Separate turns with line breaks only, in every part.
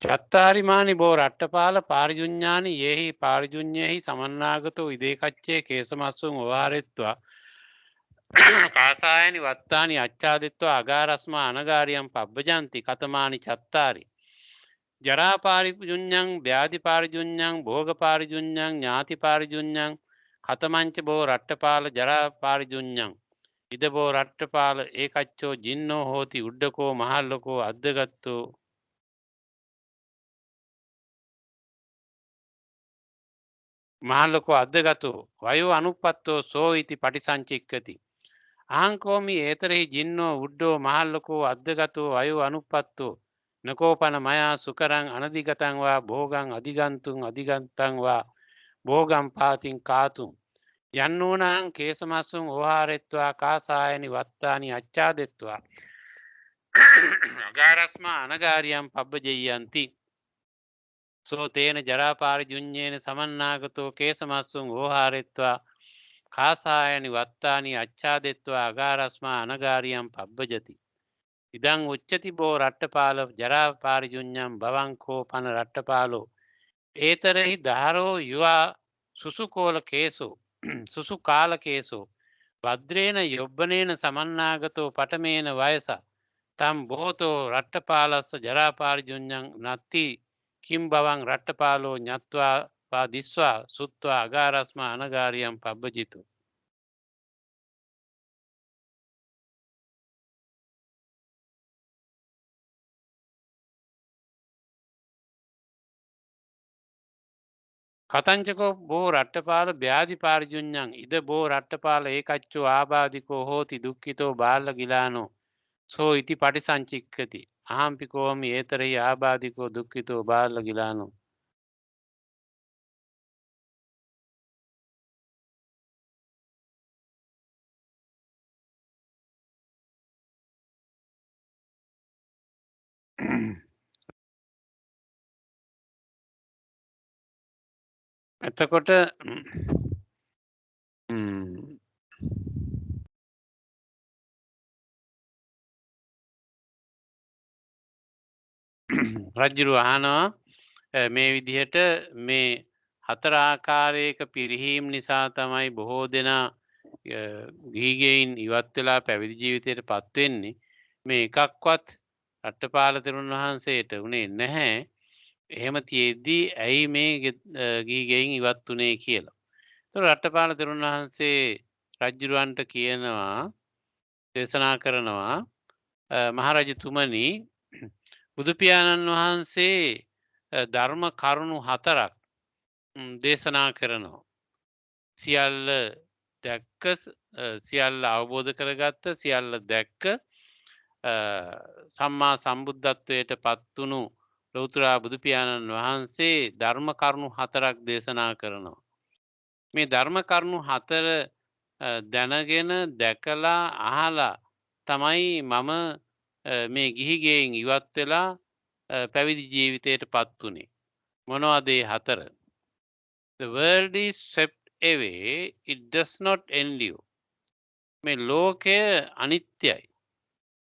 චත්තාරිමානි බෝ රට්ටපාල පාරිජුඤ්ඤානි යේහි පාරිජුඤ්ඤේහි සමන්නාගතෝ ඉදේකච්චේ කේසමස්සුන් ඕහාරෙත්වා කාසායනි වත්තානි අච්ඡාදිත්වා අගාරස්මා අනගාරියම් පබ්බජಂತಿ කතමානි චත්තාරි ජරා පාරිජුඤ්ඤං ව්‍යාධි පාරිජුඤ්ඤං භෝග පාරිජුඤ්ඤං ඥාති පාරිජුඤ්ඤං කතමංච බෝ රට්ටපාල ජරා පාරිජුඤ්ඤං ඉද බෝ රට්ටපාල ඒකච්චෝ ජින්නෝ හෝති උඩ්ඩකෝ මහල්ලකෝ අද්දගත්තෝ මහල්ලකෝ අද්දගතෝ වයෝ අනුප්පත්තෝ සෝ ඉති පටිසංචික්කති අහංකෝමි ඒතරෙහි ජින්නෝ උඩ්ඩෝ මහල්ලකෝ අද්දගතෝ වයෝ අනුප්පත්තෝ නකෝපන මයා සුකරං අනදිගතං වා භෝගං අධිගන්තුං අධිගන්තං වා භෝගම් පාතින් කාතුම් යන්නෝනං කේසමස්සුන් ඕහාරෙත්වා කාසායනි වත්තානි අච්ඡාදෙත්වා අගාරස්මා අනගාරියම් පබ්බජෙය්‍යන්ති සෝ තේන ජරා පාරිජුඤ්ඤේන සමන්නාගතෝ කේසමස්සුන් ඕහාරෙත්වා කාසායනි වත්තානි අච්ඡාදෙත්වා අගාරස්මා අනගාරියම් පබ්බජති ඉදං උච්චති බෝ රට්ටපාල ජරා පාරිජුඤ්ඤං භවංකෝ පන රට්ටපාලෝ ඒතරෙහි දහරෝ යුවා සුසුකෝල කේසෝ සුසුකාල කේසෝ භද්‍රේන යොබ්බනේන සමන්නාගතෝ පටමේන වයස තම් බොහෝතෝ රට්ටපාලස්ස ජරා පාරිජුඤ්ඤං නත්ති කිම් බවං රට්ටපාලෝ ඤත්වා වා දිස්වා සුත්වා අගාරස්මා අනගාරියම් පබ්බජිතු කතංචකෝ බෝ රට්ටපාල ව්‍යාධි පාරිජුඤ්ඤං ඉද බෝ රට්ටපාල ඒකච්චෝ ආබාධිකෝ හෝති දුක්ඛිතෝ බාල ගිලානෝ සෝ ඉති පටිසංචික්කති අහම්පි කෝමි ඒතරෙහි ආබාධිකෝ දුක්ඛිතෝ බාල ගිලානෝ එතකොට රජ්ජුරු අහනවා මේ විදිහට මේ හතර ආකාරයක පිරිහීම් නිසා තමයි බොහෝ දෙනා ගිහිගෙයින් ඉවත් වෙලා පැවිදි ජීවිතයට පත් වෙන්නේ මේ එකක්වත් රට්ටපාල තෙරුන් වහන්සේට උනේ නැහැ එහෙම තියෙද්දී ඇයි මේ ගිහිගෙයින් ඉවත් උනේ කියලා. ඒතර රට්ටපාල තෙරුන් වහන්සේ රජ්ජුරුවන්ට කියනවා දේශනා කරනවා මහරජතුමනි බුදු පියාණන් වහන්සේ ධර්ම කරුණු හතරක් දේශනා කරනවා. සියල්ල දැක්ක සියල්ල අවබෝධ කරගත්ත සියල්ල දැක්ක සම්මා සම්බුද්ධත්වයට පත්වුණු ලෞතර බුදු පියාණන් වහන්සේ ධර්ම කරුණු හතරක් දේශනා කරනවා. මේ ධර්ම කරුණු හතර දැනගෙන දැකලා අහලා තමයි මම මේ ගිහිගෙයින් ඉවත් වෙලා පැවිදි ජීවිතයට පත් වුණේ. මොනවද ඒ හතර? The world is swept away, it does not endure. මේ ලෝකය අනිත්‍යයි.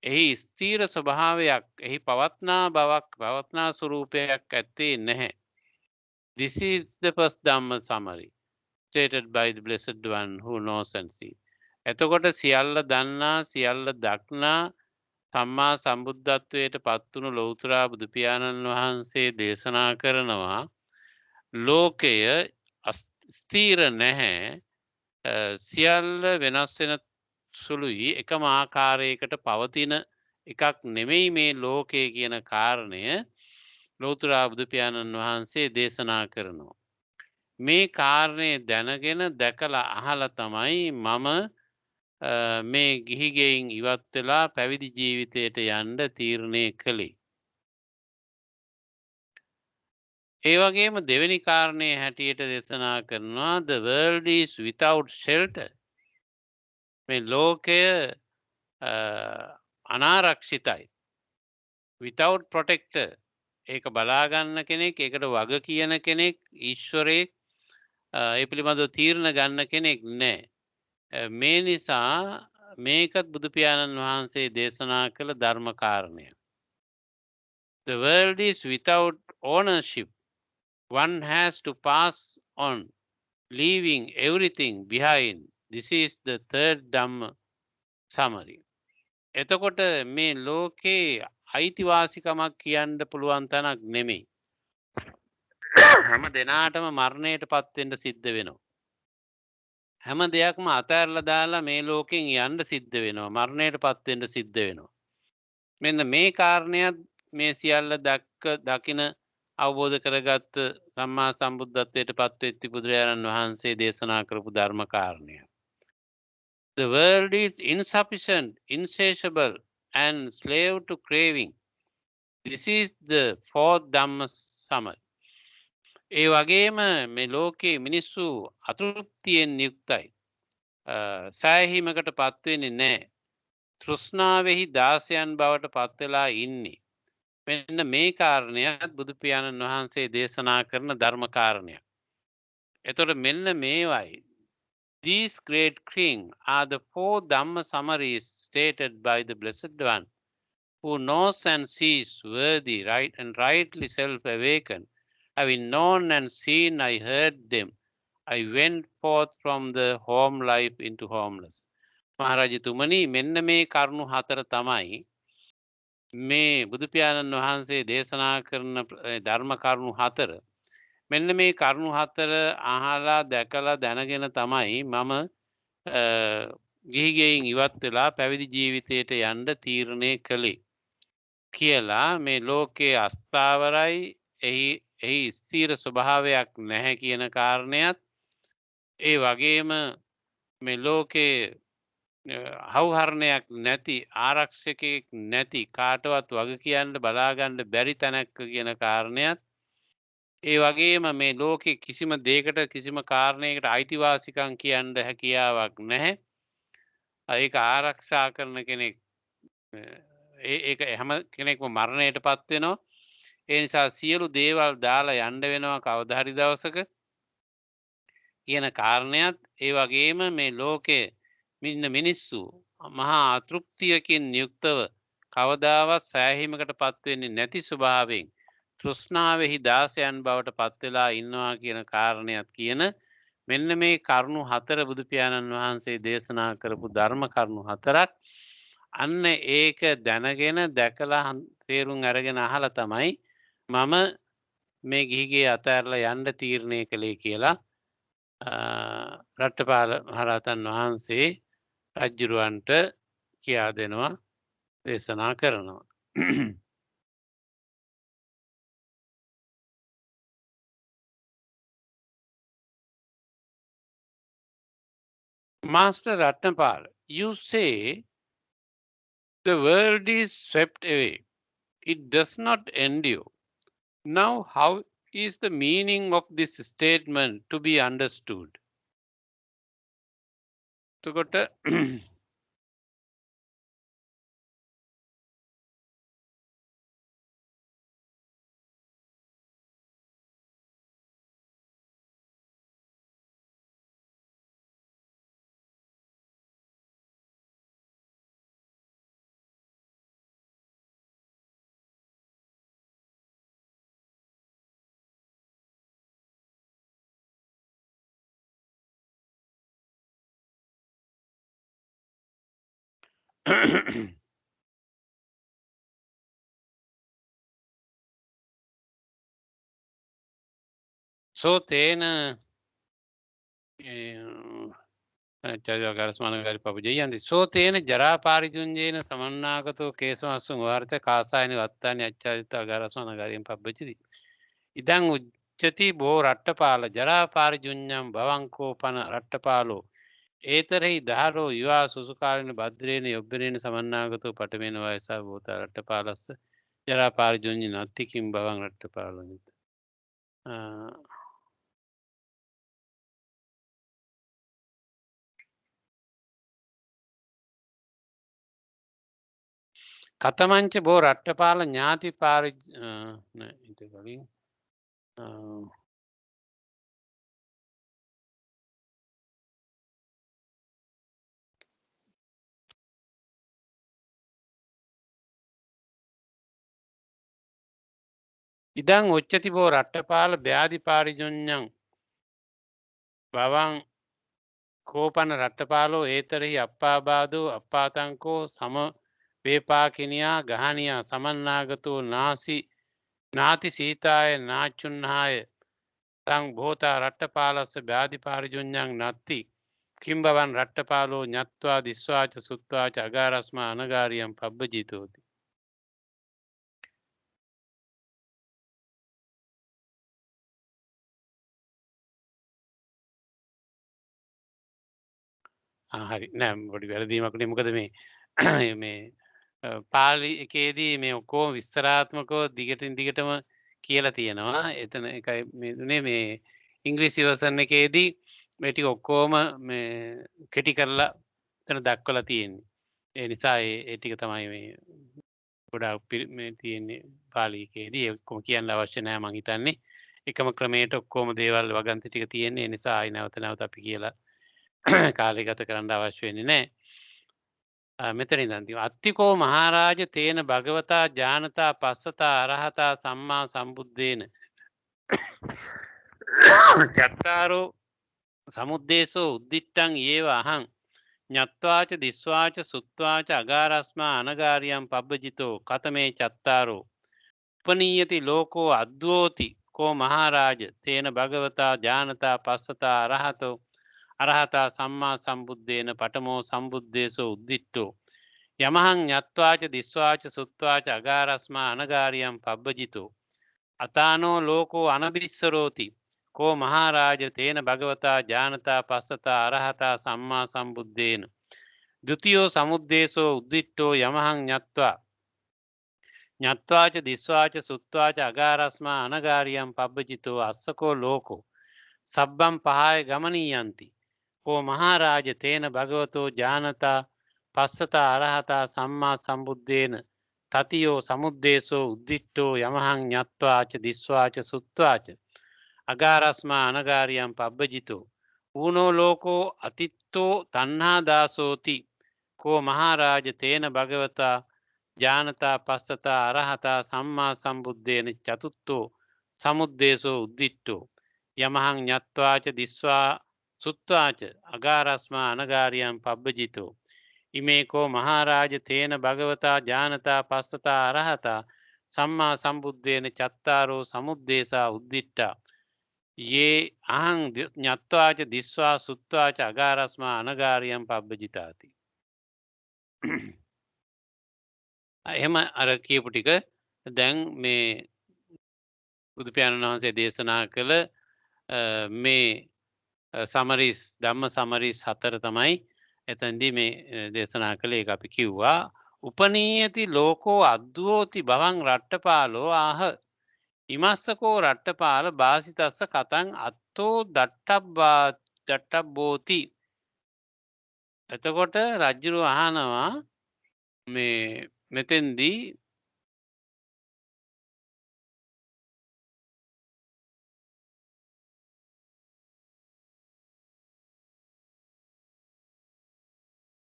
එහි ස්ථීර ස්වභාවයක්, එහි පවත්නා බවක්, පවත්නා ස්වરૂපයක් ඇත්තේ නැහැ. This is the first Dhamma summary stated by the Blessed One who knows and sees. එතකොට සියල්ල දන්නා, සියල්ල දක්නා සම්මා සම්බුද්ධත්වයට පත්වුණු ලෞතර බුදු පියාණන් වහන්සේ දේශනා කරනවා ලෝකය ස්ථීර නැහැ සියල්ල වෙනස් වෙන සුළුයි එකම ආකාරයකට පවතින එකක් නෙමෙයි මේ ලෝකය කියන කාරණය ලෞතර බුදු පියාණන් වහන්සේ දේශනා කරනවා. මේ කාරණය දැනගෙන දැකලා අහලා තමයි මම මේ ගිහිගෙයින් ඉවත් වෙලා පැවිදි ජීවිතයට යන්න තීරණය කළේ. ඒ වගේම දෙවෙනි කාරණේ හැටියට දේශනා කරනවා the world is without shelter. මේ ලෝකය අනාරක්ෂිතයි. without protector. ඒක බලා ගන්න කෙනෙක්, ඒකට වග කියන කෙනෙක්, ඊශ්වරයෙක් ඒ පිළිබඳව තීරණ ගන්න කෙනෙක් නැහැ. මේ නිසා මේකත් බුදු පියාණන් වහන්සේ දේශනා කළ ධර්ම කාරණය. The world is without ownership. One has to pass on, leaving everything behind. This is the third Dhamma summary. එතකොට මේ ලෝකේ අයිතිවාසිකමක් කියන්න පුළුවන් තැනක් නෙමෙයි. හැම දෙනාටම මරණයට පත්වෙන්න සිද්ධ වෙනවා. හැම දෙයක්ම අතෑරලා දාලා මේ ලෝකෙන් යන්න සිද්ධ වෙනවා. මරණයට පත්වෙන්න සිද්ධ වෙනවා. මෙන්න මේ කාරණයක් මේ සියල්ල දකින අවබෝධ කරගත්ත සම්මා සම්බුද්ධත්වයට පත්වෙච්ච බුදුරජාණන් වහන්සේ දේශනා කරපු ධර්ම කාරණය. The world is insufficient, insatiable and slave to craving. This is the fourth Dhamma summary. ඒ වගේම මේ ලෝකේ මිනිස්සු අතෘප්තියෙන් යුක්තයි. සෑහීමකට පත්වෙන්නේ නැහැ. තෘෂ්ණාවෙහි දාසයන් බවට පත්වෙලා ඉන්නේ. මෙන්න මේ කාරණයත් බුදු පියාණන් වහන්සේ දේශනා කරන ධර්ම කාරණයක්. එතකොට මෙන්න මේවයි. These great things are the four Dhamma summaries stated by the Blessed One, who knows and sees worthy, right and rightly self-awakened. Having known and seen, I heard them. I went forth from the home life into homeless. මහරජතුමනි මෙන්න මේ කරුණු හතර තමයි මේ බුදු පියාණන් වහන්සේ දේශනා කරන ධර්ම කරුණු හතර. මෙන්න මේ කරුණු හතර අහලා දැකලා දැනගෙන තමයි මම ගිහි ගෙයින් ඉවත් වෙලා පැවිදි ජීවිතයට යන්න තීරණය කළේ කියලා මේ ලෝකයේ අස්ථාවරයි එහි ස්ථීර ස්වභාවයක් නැහැ කියන කාරණයත් ඒ වගේම මේ ලෝකයේ හවුහරණයක් නැති ආරක්ෂකයෙක් නැති කාටවත් වග කියන්න බලාගන්න බැරි තැනක් කියන කාරණයත් ඒ වගේම මේ ලෝකෙ කිසිම දෙයකට කිසිම කාරණයකට අයිතිවාසිකම් කියන්න හැකියාවක් නැහැ. ඒක ආරක්ෂා කරන කෙනෙක් ඒක හැම කෙනෙක්ම මරණයට පත් වෙනවා. ඒ නිසා සියලු දේවල් දාලා යන්න වෙනවා කවදා හරි දවසක කියන කාරණයත් ඒ වගේම මේ ලෝකේ ඉන්න මිනිස්සු මහා අතෘප්තියකින් යුක්තව කවදාවත් සෑහීමකට පත් වෙන්නේ නැති ස්වභාවයෙන් තෘෂ්ණාවෙහි දාසයන් බවට පත් වෙලා ඉන්නවා කියන කාරණයක් කියන මෙන්න මේ කරුණු හතර බුදු පියාණන් වහන්සේ දේශනා කරපු ධර්ම කරුණු හතරක් අන්න ඒක දැනගෙන දැකලා තේරුම් අරගෙන අහලා තමයි මම මේ ගිහිගේ අතහැරලා යන්න තීරණය කළේ කියලා රට්ටපාල මහරහතන් වහන්සේ රජ්ජුරුවන්ට කියා දෙනවා දේශනා කරනවා. Master Ratnapal, you say the world is swept away. It does not endure. Now, how is the meaning of this statement to be understood? එතකොට so තේන ගරස්මානගරි පපුජයන්ති සෝතේන ජරාපාරිජුන්ජයන සමන්නාගතෝ කේසමස්සුන් වාර්ත කාසායන වත්තානය අච්චාරිතා ගරස්මානගරයෙන් පබ්බචිති. ඉදං උච්චති බෝ රට්ටපාල ජරාපාරිජුන්්ඥම් බවංකෝ පන රට්ටපාලෝ. ඒතරෙහි දහරෝ යවා සුසුකාලන බද්‍රේන යොබ්බරේන සමන්නාගතෝ පටමෙන වයසා බෝත රට්ටපාලස්ස ජරාපාරිජුන්ජි නත්තිකින් බවන් රට්ටපාලනත. කතමංච බෝ රට්ටපාල ඥාති කලින් ඉදං උච්චති බෝ රට්ටපාල ව්‍යාධි පාරිජොඤ්ඤං බවං කෝපන රට්ටපාලෝ ඒතරෙහි අප්පාබාධෝ අප්පාතංකෝ සම වේපාකිනියා ගහනියා සමන්නාගතෝ නාති සීතාය නාචුන්හාය තං භෝතා රට්ටපාලස්ස ව්‍යාධි පාරිජොඤ්ඤං නත්ති කිම්බවන් රට්ටපාලෝ ඤත්වා දිස්වාච සුත්වාච අගාරස්මා අනගාරියම් පබ්බජිතෝති. හරි නෑ පොඩි වැරදීමක්නේ මොකද මේ පාලි එකේදී මේ ඔක්කොම විස්තරාත්මකව දිගටින් දිගටම කියලා තියෙනවා. එතන එකයි මේ දුනේ මේ ඉංග්‍රීසි වර්ෂන් එකේදී මේ ටික ඔක්කොම මේ කෙටි කරලා එතන දක්වලා තියෙන්නේ. ඒ නිසා ඒ ටික තමයි මේ ගොඩාක් මේ තියෙන්නේ පාලි එකේදී. ඒ ඔක්කොම කියන්න අවශ්‍ය නැහැ මං හිතන්නේ. එකම ක්‍රමයට ඔක්කොම දේවල් වගන්ති ටික තියෙන්නේ. ඒ නිසා ආයි නැවත නැවත අපි කියලා කාලය ගත කරන්න අවශ්‍ය වෙන්නේ නැහැ. මෙතන ඉඳන් තියෙනවා අත්තිකෝ මහරජ තේන භගවතා ඥානතා පස්සතා අරහතා සම්මා සම්බුද්දේන චත්තාරෝ සමුද්දේශෝ උද්දිට්ඨං ඒව අහං ඤත්වාච දිස්වාච සුත්වාච අගාරස්මා අනගාරියම් පබ්බජිතෝ කතමේ චත්තාරෝ උපනීයති ලෝකෝ අද්වෝති කෝ මහරජ තේන භගවතා ඥානතා පස්සතා අරහතා සම්මා සම්බුද්දේන පඨමෝ සම්බුද්දේශෝ උද්දිට්ඨෝ යමහං ඤත්වාච දිස්වාච සුත්වාච අගාරස්මා අනගාරියම් පබ්බජිතෝ අතානෝ ලෝකෝ අනබිස්සරෝති කෝ මහරජ තේන භගවතා ඥානතා පස්සතා අරහතා සම්මා සම්බුද්දේන ဒ ුතියෝ සමුද්දේශෝ උද්දිට්ඨෝ යමහං ඤත්වාච දිස්වාච සුත්වාච අගාරස්මා අනගාරියම් පබ්බජිතෝ අස්සකෝ ලෝකෝ සබ්බම් පහාය ගමනීයන්ති කෝ මහරජ තේන භගවතෝ ඥානතා පස්සතා අරහතා සම්මා සම්බුද්දේන තතියෝ සමුද්දේශෝ උද්දිට්ඨෝ යමහං ඤත්වාච දිස්වාච සුත්වාච අගාරස්මා අනගාරියම් පබ්බජිතෝ ඌනෝ ලෝකෝ අතිත්තෝ තණ්හා දාසෝති කෝ මහරජ තේන භගවතා ඥානතා පස්සතා අරහතා සම්මා සම්බුද්දේන චතුත්තෝ සමුද්දේශෝ උද්දිට්ඨෝ යමහං ඤත්වාච දිස්වා සුත්වාච අගාරස්මා අනගාරියම් පබ්බජිතෝ ඉමේකෝ මහරජ තේන භගවතා ඥානතා පස්සතා අරහතා සම්මා සම්බුද්දේන චත්තාරෝ සමුද්දේශා උද්දිට්ඨා යේ අහං ඤත්වාච දිස්වා සුත්වාච අගාරස්මා අනගාරියම් පබ්බජිතාති. එහෙම අර කියපු ටික දැන් මේ බුදු පියාණන් වහන්සේ දේශනා කළ මේ සමරිස් ධම්ම සමරිස් 4 තමයි එතෙන්දී මේ දේශනා කළේ. ඒක අපි කිව්වා උපනීයති ලෝකෝ අද්වෝති භවං රට්ටපාලෝ ආහ ඉමස්සකෝ රට්ටපාල බාසිතස්ස කතං අත්තෝ දට්ටබ්බෝති. එතකොට රජුරු අහනවා මේ මෙතෙන්දී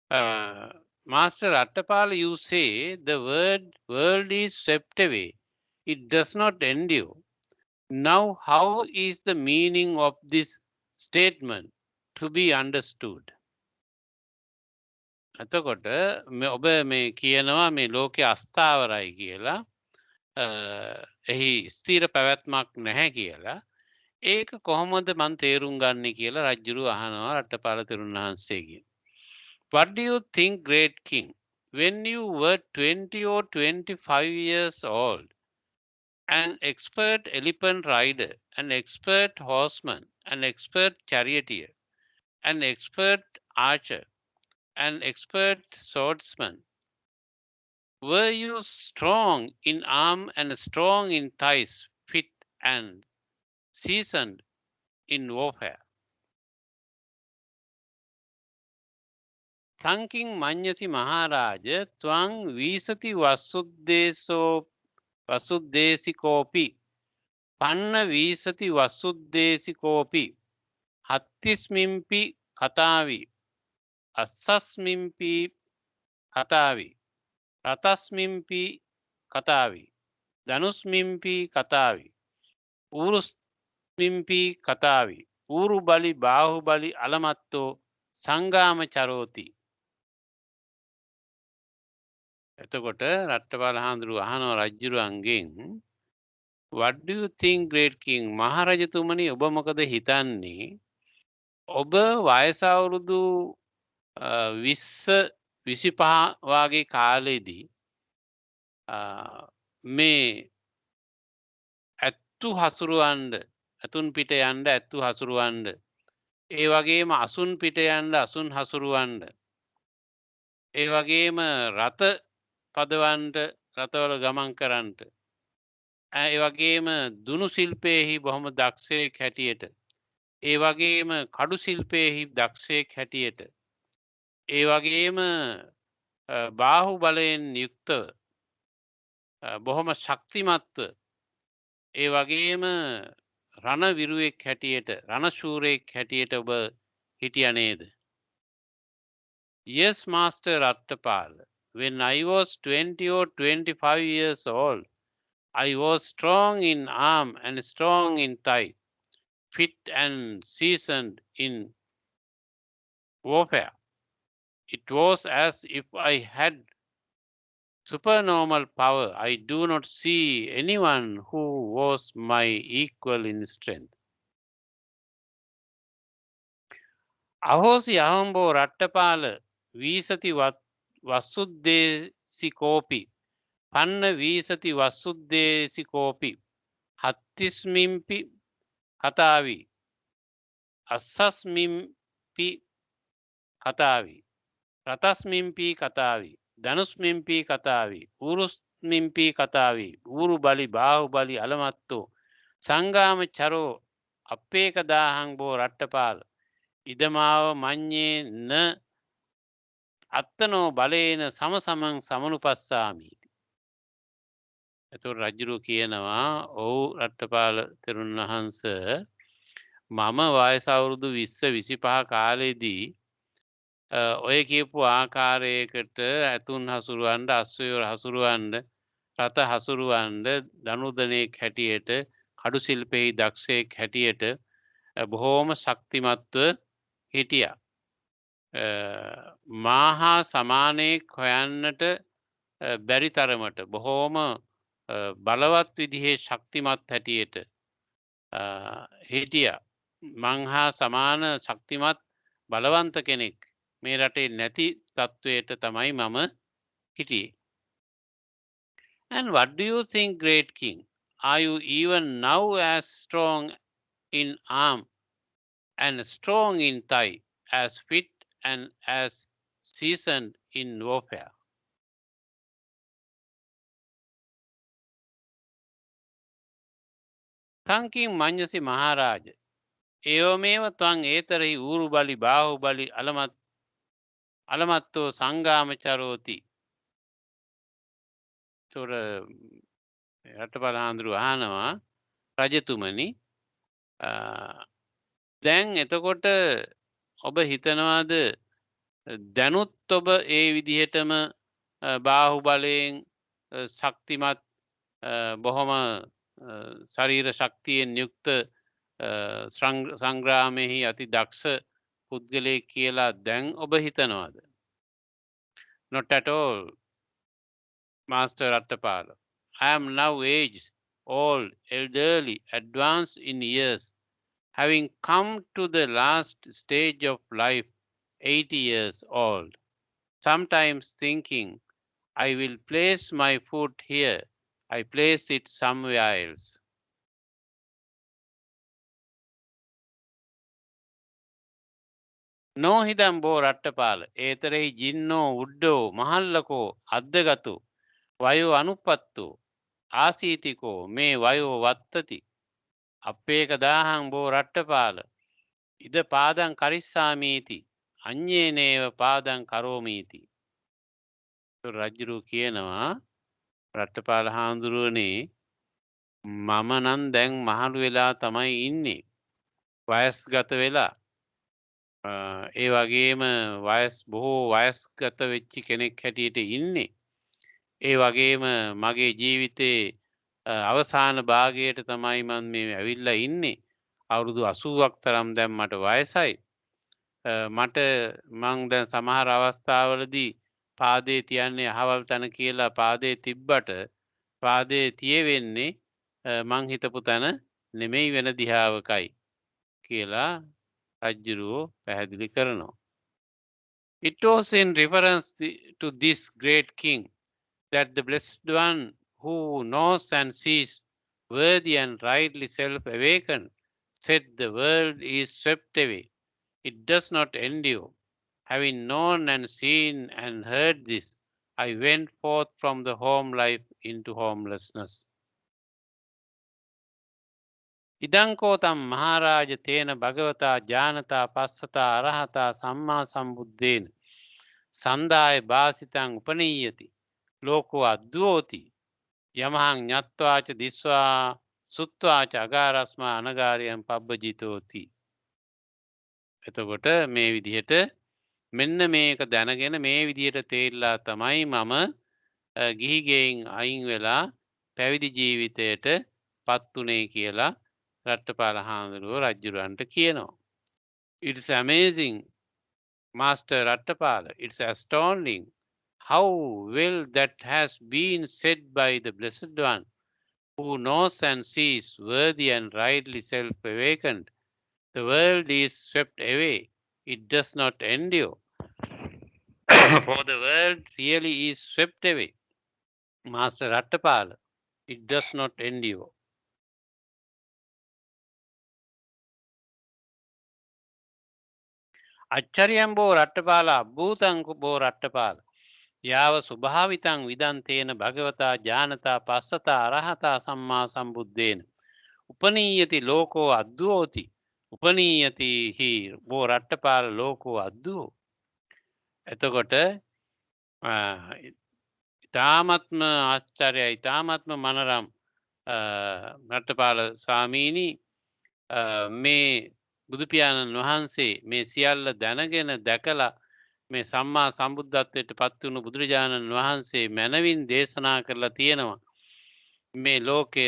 Master Rattapala, you say the world is swept away. It does not endure. Now, how is the meaning of this statement to be understood? එතකොට ඔබ මේ කියනවා මේ ලෝකයේ අස්ථාවරයි කියලා එහි ස්ථිර පැවැත්මක් නැහැ කියලා. ඒක කොහොමද මන් තේරුම් ගන්නේ කියලා රජුරු අහනවා රට්ටපාල තෙරුන් වහන්සේගෙන්. What do you think, great king, when you were 20 or 25 years old, an expert elephant rider, an expert horseman, an expert charioteer, an expert archer, an expert swordsman, were you strong in arm and strong in thighs, fit and seasoned in warfare? Thanking Manyasi Maharaja, Twang Visati Vasudesikopi, Panna Visati Vasudesikopi, Hattismimpi Katavi, Assasmimpi Katavi, Ratasmimpi Katavi, ධනුස්මිම්පි කතාවි. ඌරුස්මිම්පි කතාවි. ඌරු බලි බාහු බලි අලමත්තෝ සංගාම චරෝති. එතකොට රට්ටපාල හාමුදුරුව අහනවා රජ්ජුරුවන්ගෙන් what do you think great king මහරජතුමනි ඔබ මොකද හිතන්නේ ඔබ වයස අවුරුදු 20 25 වගේ කාලෙදී මේ ඇත්තු හසුරුවන්ඩ ඇතුන් පිට යන්ඩ ඇත්තු හසුරුවන්ඩ ඒ වගේම අසුන් පිට යන්ඩ අසුන් හසුරුවන්ඩ ඒ වගේම රථ පදවන්ට රථවල ගමන් කරන්නට ඒ වගේම දුනු ශිල්පයෙහි බොහොම දක්ෂයෙක් හැටියට ඒ වගේම කඩු ශිල්පයෙහි දක්ෂයෙක් හැටියට ඒ වගේම බාහු බලයෙන් යුක්තව බොහොම ශක්තිමත්ව ඒ වගේම රණවිරුවෙක් හැටියට රණශූරයෙක් හැටියට ඔබ හිටියා නේද? Yes, Master Rattapala. When I was 20 or 25 years old, I was strong in arm and strong in thigh, fit and seasoned in warfare. It was as if I had supernormal power. I do not see anyone who was my equal in strength. අහෝසි අහම්බෝ රට්ටපාල වීසති වස්සුද්දේසිකෝපි පන්න වීසති වස්සුද්දේසිකෝපි හත්තිස්මිම්පි කතාවි අස්සස්මිම්පි කතාවි රතස්මිම්පි කතාවි ධනුස්මිම්පි කතාවි ඌරුස්මිම්පි කතාවි ඌරු බලි බාහු බලි අලමත්තෝ සංගාම චරෝ අපේක දාහං බෝ රට්ටපාල ඉදමාව මඤ්ඤේ න අත්තනෝ බලේන සමසමං සමනුපස්සාමීති. එතකොට රජුරු කියනවා ඔව් රට්ටපාල තෙරුන් වහන්ස මම වයස අවුරුදු 20 25 කාලෙදී ඔය කියපු ආකාරයකට ඇතුන් හසුරුවන්න අස්වැයෝ හසුරුවන්න රත හසුරුවන්න දනුදනෙක් හැටියට කඩු ශිල්පෙහි දක්ෂයෙක් හැටියට බොහෝම ශක්තිමත්ව හිටියා. මාහා සමානයෙක් හොයන්නට බැරි තරමට බොහෝම බලවත් විදිහේ ශක්තිමත් හැටියට හිටියා. මං හා සමාන ශක්තිමත් බලවන්ත කෙනෙක් මේ රටේ නැති තත්වයට තමයි මම හිටියේ. And what do you think, great king? Are you even now as strong in arm and strong in thigh, as fit and as seasoned in warfare? Thanking Manjasi Maharaj, Eomeva Twang Etari Uru Bali Bahu Bali Alamatto Sangamacharoti. තොර රටපල හාමුදුරුව අහනවා රජතුමනි දැන් එතකොට ඔබ හිතනවාද දැනුත් ඔබ ඒ විදිහටම බාහු බලයෙන් ශක්තිමත් බොහොම ශරීර ශක්තියෙන් යුක්ත සංග්‍රාමයෙහි අති දක්ෂ පුද්ගලයෙක් කියලා දැන් ඔබ හිතනවාද? Not at all, Master Rattapala. I am now aged, old, elderly, advanced in years, having come to the last stage of life, 80 years old. Sometimes thinking, I will place my foot here, I place it somewhere else. නොහිදම්බෝ Ratthapala ඒතරෙහි ජින්නෝ උඩ්ඩෝ මහල්ලකෝ අද්දගතු වයෝ අනුපත්තෝ ආසීතිකෝ මේ වයෝ වත්තති අපේක දාහං බෝ රට්ටපාල ඉද පාදං කරිස්සාමීති අඤ්ඤේනේව පාදං කරෝමීති. රජුරු කියනවා රට්ටපාල හාමුදුරුවනේ මම නම් දැන් මහලු වෙලා තමයි ඉන්නේ වයස්ගත වෙලා ඒ වගේම බොහෝ වයස්ගත වෙච්චි කෙනෙක් හැටියට ඉන්නේ. ඒ වගේම මගේ ජීවිතේ අවසාන භාගයට තමයි මම මේ ඇවිල්ලා ඉන්නේ. අවුරුදු 80ක් තරම් දැන් මට වයසයි. මට මං දැන් සමහර අවස්ථාවලදී පාදේ තියන්නේ අහවල් තැන කියලා පාදේ තිබ්බට පාදේ තියෙවෙන්නේ මං හිතපු තැන නෙමෙයි වෙන දිහාවකයි කියලා රජ්ජුරුවෝ පැහැදිලි කරනවා. It was in reference to this great king that the blessed one who knows and sees worthy and rightly self-awakened said the world is swept away. It does not endure. Having known and seen and heard this, I went forth from the home life into homelessness. ඉදංකෝතම් මහාරාජ තේන භගවතා ජානතා පස්සතා අරහතා සම්මා සම්බුද්ධේන සන්දාය භාසිතං උපනීයති ලෝකෝ අද්දුවෝති යමහං ඤත්වාච දිස්වා සුත්වාච අගාරස්මා අනගාරයන් පබ්බජිතෝති. එතකොට මේ විදිහට මෙන්න මේක දැනගෙන මේ විදිහට තේරිලා තමයි මම ගිහි ගෙයින් අයින් වෙලා පැවිදි ජීවිතයට පත් උනේ කියලා රට්ටපාල හාමුදුරුවෝ රජුරන්ට කියනවා. It's amazing, Master Rattapala. It's astounding how well that has been said by the Blessed One, who knows and sees, worthy and rightly self-awakened. The world is swept away. It does not endure. For the world really is swept away. Master Rattapala, it does not endure. අච්චරියම්බෝ Ratthapala අභූතංබෝ Ratthapala යාව ස්වභාවිතං විදන්තේන භගවතා ජානතා පස්සතා අරහතා සම්මා සම්බුද්ධේන උපනීයති ලෝකෝ අද්දුවෝති උපනීයති හි බෝ රට්ටපාල ලෝකෝ අද්දුවෝ. එතකොට ඉතාමත්ම ආශ්චර්යයි, ඉතාමත්ම මනරම් රට්ටපාල ස්වාමීනි මේ බුදුපියාණන් වහන්සේ මේ සියල්ල දැනගෙන දැකලා මේ සම්මා සම්බුද්ධත්වයට පත් වුණු බුදුරජාණන් වහන්සේ මැනවින් දේශනා කරලා තියෙනවා මේ ලෝකය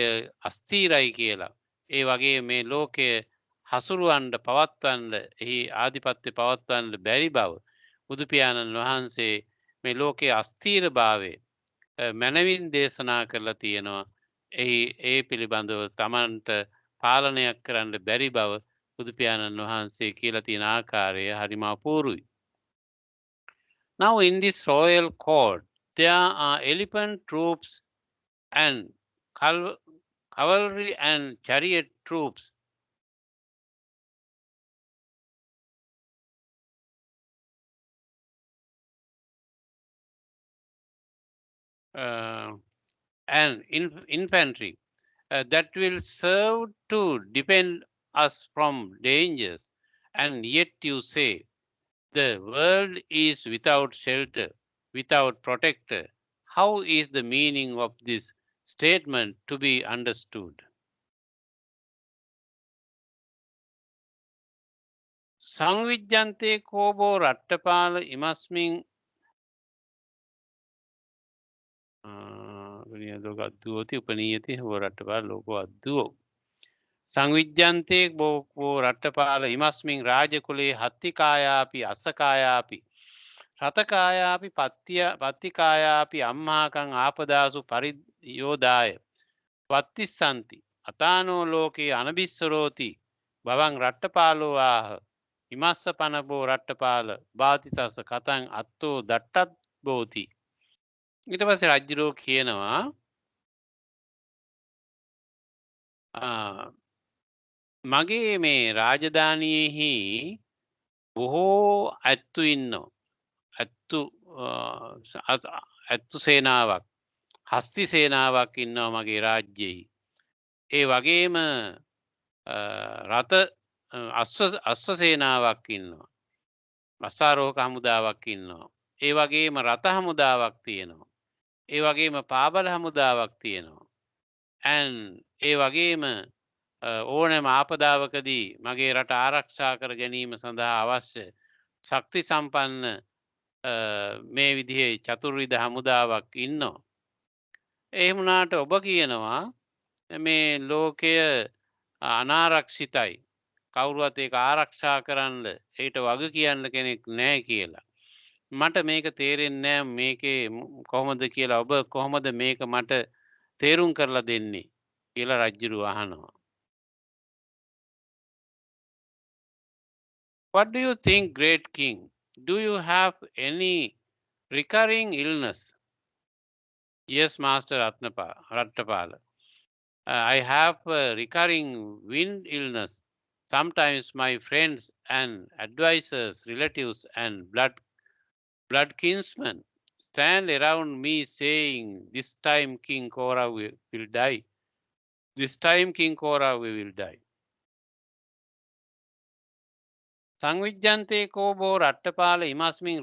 අස්ථීරයි කියලා. ඒ වගේ මේ ලෝකය හසුරුවන්ඩ පවත්වන්න එහි ආධිපත්‍ය පවත්වන්න බැරි බව බුදුපියාණන් වහන්සේ මේ ලෝකයේ අස්ථීර භාවය මැනවින් දේශනා කරලා තියෙනවා. එහි ඒ පිළිබඳව තමන්ට පාලනයක් කරන්න බැරි බව බුදුපියාණන් වහන්සේ කියලා තියෙන ආකාරය හරිම අපූරුයි. Now in this royal court there are elephant troops and cavalry and chariot troops. And infantry that will serve to defend us from dangers, and yet you say the world is without shelter, without protector. How is the meaning of this statement to be understood? සංවිජ්ජන්තේ කෝබෝ Ratthapala ඉමස්මින් අද්දුවෝති උපනීයති හෝ රට්ටපාල ලෝකෝ අද්දුවෝ. සංවිජ්ජන්තේ බෝ රට්ටපාල ඉමස්මින් රාජකුලේ හත්තිකායාපි අස්සකායාපි රතකායාපි පත්තිකායාපි අම්මාකං ආපදාසු පරියෝදාය වත්තිස්සන්ති අතානෝ ලෝකේ අනබිස්සරෝති බවං රට්ටපාලෝ ආහ ඉමස්ස පනබෝ රට්ටපාල බාතිසස්ස කතං අත්තෝ දට්ටත් බෝති. ඊට පස්සේ රජ්ජුරුවෝ කියනවා මගේ මේ රාජධානියෙහි බොහෝ ඇත්තු ඉන්නවා. ඇත්තු සේනාවක්, හස්ති සේනාවක් ඉන්නවා මගේ රාජ්‍යයෙහි. ඒ වගේම රථ අශ්ව සේනාවක් ඉන්නවා. අශ්වාරෝහක හමුදාවක් ඉන්නවා. ඒ වගේම රථ හමුදාවක් තියෙනවා. ඒ වගේම පාබල හමුදාවක් තියෙනවා. ඒ වගේම ඕනෑම ආපදාවකදී මගේ රට ආරක්ෂා කර ගැනීම සඳහා අවශ්‍ය ශක්ති සම්පන්න මේ විදිහේ චතුර්විධ හමුදාවක් ඉන්නවා. ඒ වුණාට ඔබ කියනවා මේ ලෝකය අනාරක්ෂිතයි. කවුරුවත් ඒක ආරක්ෂා කරන්න ඊට වග කියන්න කෙනෙක් නෑ කියලා. මට මේක තේරෙන්නේ නෑ මේකේ කොහොමද කියලා. ඔබ කොහොමද මේක මට තේරුම් කරලා දෙන්නේ කියලා රජ්ජුරුව අහනවා. What do you think, great king? Do you have any recurring illness? Yes, Master Rattapala. I have a recurring wind illness. Sometimes my friends and advisors, relatives, and blood kinsmen stand around me saying, "This time King Kora will die. This time King Kora will die." සංවිජ්ජන්තේ කෝබෝ Ratthapala ඉමස්මින්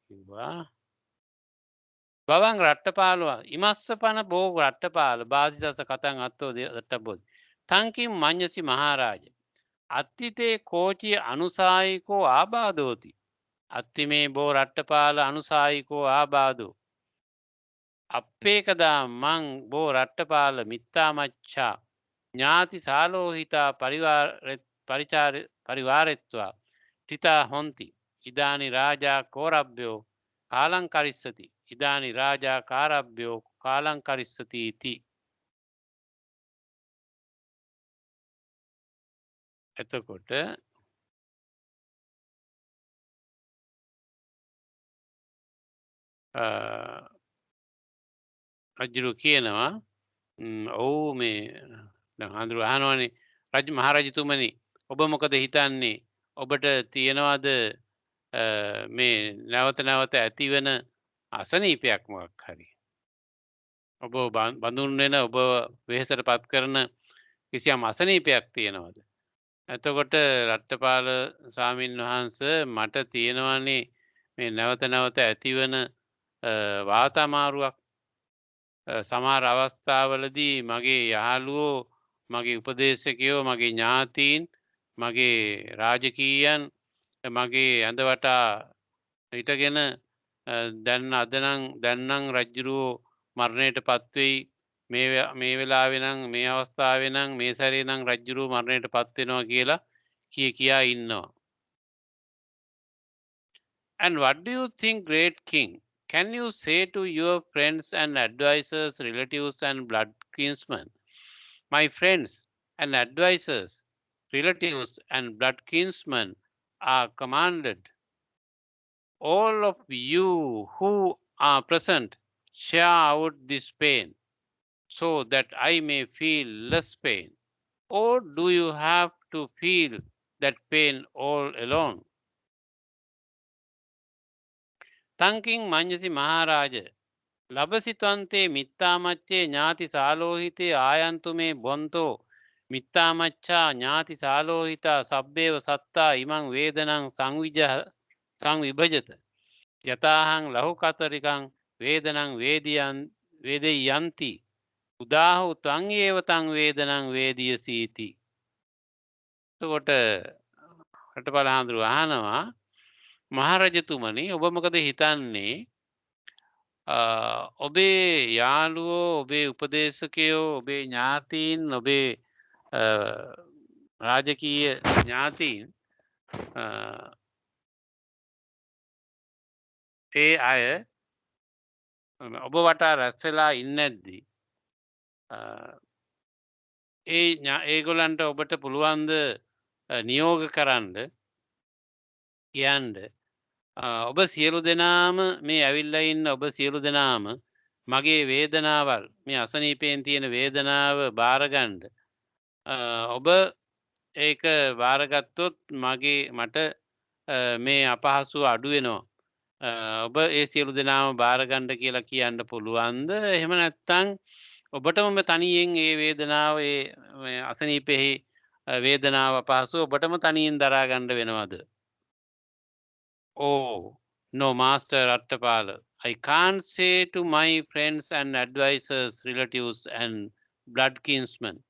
කිව්වා. බවන් රට්ටපාලවා ඉමස්ස පන බෝ රට්ටපාල බාධිසස කතන් අත්තෝ දට්ටබොත්. තංකින් මං්ඥසි මහාරාජ. අත්තිතේ කෝචිය අනුසායිකෝ ආබාධෝති. අත්ති මේ බෝ රට්ටපාල අනුසායිකෝ ආබාධෝ. අපේකදා මං බෝ රට්ටපාල මිත්තාමච්චා ඥාති සාලෝහිතා පරිවාරෙත්වා ටිතා හොන්ති. ඉදානි රාජා කෝරබ්යෝ කාලංකරිස්සති. ඉදානි රාජා කාරබ්යෝ කාලංකරිස්සති ඉති. එතකොට රජ්ජුරු කියනවා ඔවු මේ හඳුරු අහනවනේ රජ මහරජතුමනි ඔබ මොකද හිතන්නේ ඔබට තියෙනවාද මේ නැවත නැවත ඇතිවෙන අසනීපයක් මොකක් හරි ඔබ බඳුන් වෙන ඔබ වෙහෙසට පත් කරන කිසියම් අසනීපයක් තියෙනවද එතකොට රට්ටපාල ස්වාමීන් වහන්ස මට තියෙනවනේ මේ නැවත නැවත ඇතිවන වාතාමාරුවක් සමහර අවස්ථාවලදී මගේ යහළුවෝ මගේ උපදේශකයෝ මගේ ඥාතීන් මගේ රාජකීයන් මගේ ඇඳවටා හිටගෙන දැන්නම් රජ්ජුරුවෝ මරණයට පත්වෙයි මේ වෙලාවෙනම් මේ අවස්ථාවෙනම් මේ සැරේනම් රජ්ජුරුවෝ මරණයට පත්වෙනවා කියලා කියා ඉන්නවා. And what do you think, great king? Can you say to your friends and advisors, relatives and blood kinsmen, my friends and advisors, relatives and blood kinsmen are commanded, all of you who are present, share out this pain, so that I may feel less pain? Or do you have to feel that pain all alone? තංකින් මංජසි මහාරාජ ලබසිතන්තේ මිත්තාමච්චේ ඥාති සාලෝහිතේ ආයන්තුමේ බොන්තෝ මිත්තාමච්චා ඥාති සාලෝහිතා සබ්බේව සත්තා ඉමං වේදනං සංවිභජත යතාහං ලහුකතරිකං වේදනං වේදයන්ති උදාහු තං ඒව තං වේදනං වේදියසීති. එතකොට රටපල හාමුදුරුව අහනවා මහරජතුමනි ඔබ මොකද හිතන්නේ ඔබේ යාළුවෝ ඔබේ උපදේශකයෝ ඔබේ ඥාතීන් ඔබේ රාජකීය ඥාතීන් ඒ අය ඔබ වටා රැස්වෙලා ඉන්නැද්දී ඒගොලන්ට ඔබට පුළුවන්ද නියෝග කරන්න කියන්ඩ ඔබ සියලු දෙනාම මේ ඇවිල්ල ඉන්න ඔබ සියලු දෙනාම මගේ වේදනාවල් මේ අසනීපයෙන් තියෙන වේදනාව භාරගණ්ඩ ඔබ ඒක භාරගත්තොත් මට මේ අපහසු අඩුවෙනවා ඔබ ඒ සියලු දෙනාම භාරගණ්ඩ කියලා කියන්න පුළුවන්ද එහෙම නැත්තං ඔබටම තනියෙන් ඒ වේදනාව අසනීපෙහි වේදනාව අපහසු ඔබටම තනියෙන් දරාගණ්ඩ වෙනවද? Oh, no, Master Rattapala. I can't say to my friends and advisors, relatives and blood kinsmen,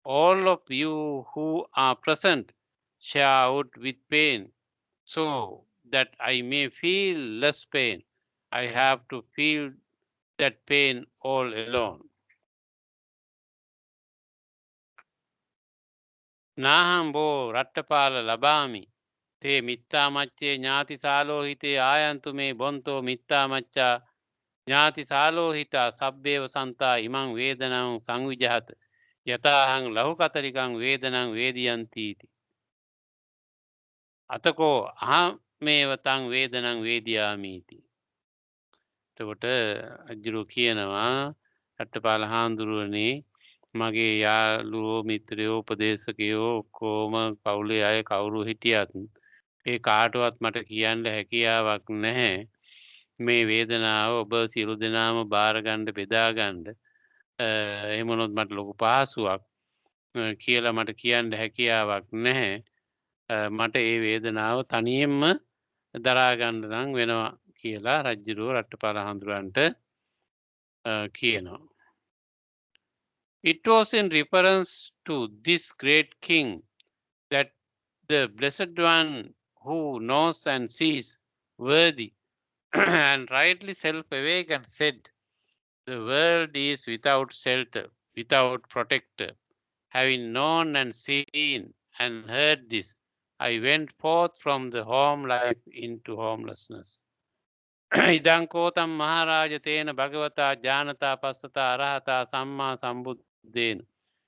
all of you who are present, share out with pain, so that I may feel less pain. I have to feel that pain all alone. නාහම්බෝ Ratthapala ලබාමි තේ මිත්තාමච්චේ ඥාති සාලෝහිතේ ආයන්තු මේ බොන්තෝ මිත්තාමච්චා ඥාති සාලෝහිතා සබ්බේව සන්තා ඉමං වේදනං සංවිජහත යතාහං ලහුකතරිකං වේදනං වේදියන්තීති. අතකෝ අහමේවතං වේදනං වේදියාමීති. එතකොට අජ්ජුරුවෝ කියනවා රට්ටපාල හාමුදුරුවනේ මගේ යාළුවෝ මිත්‍රයෝ උපදේශකයෝ ඔක්කොම පවුලේ අය කවුරු හිටියත් ඒ කාටවත් මට කියන්න හැකියාවක් නැහැ මේ වේදනාව ඔබ සියලු දෙනාම බාරගන්න බෙදාගන්න එහෙමනොත් මට ලොකු පහසුවක් කියලා මට කියන්න හැකියාවක් නැහැ මට ඒ වේදනාව තනියෙන්ම දරාගන්න නම් වෙනවා කියලා රජ්ජුරුවෝ රට්ටපාල හාමුදුරුවන්ට කියනවා. It was in reference to this great king that the blessed one who knows and sees worthy and rightly self-awakened said, the world is without shelter, without protector. Having known and seen and heard this, I went forth from the home life into homelessness. ඉදංකෝතම් මහරාජතේන භගවතා ජානතා පස්සතා අරහතා සම්මා සම්බුද්ධේන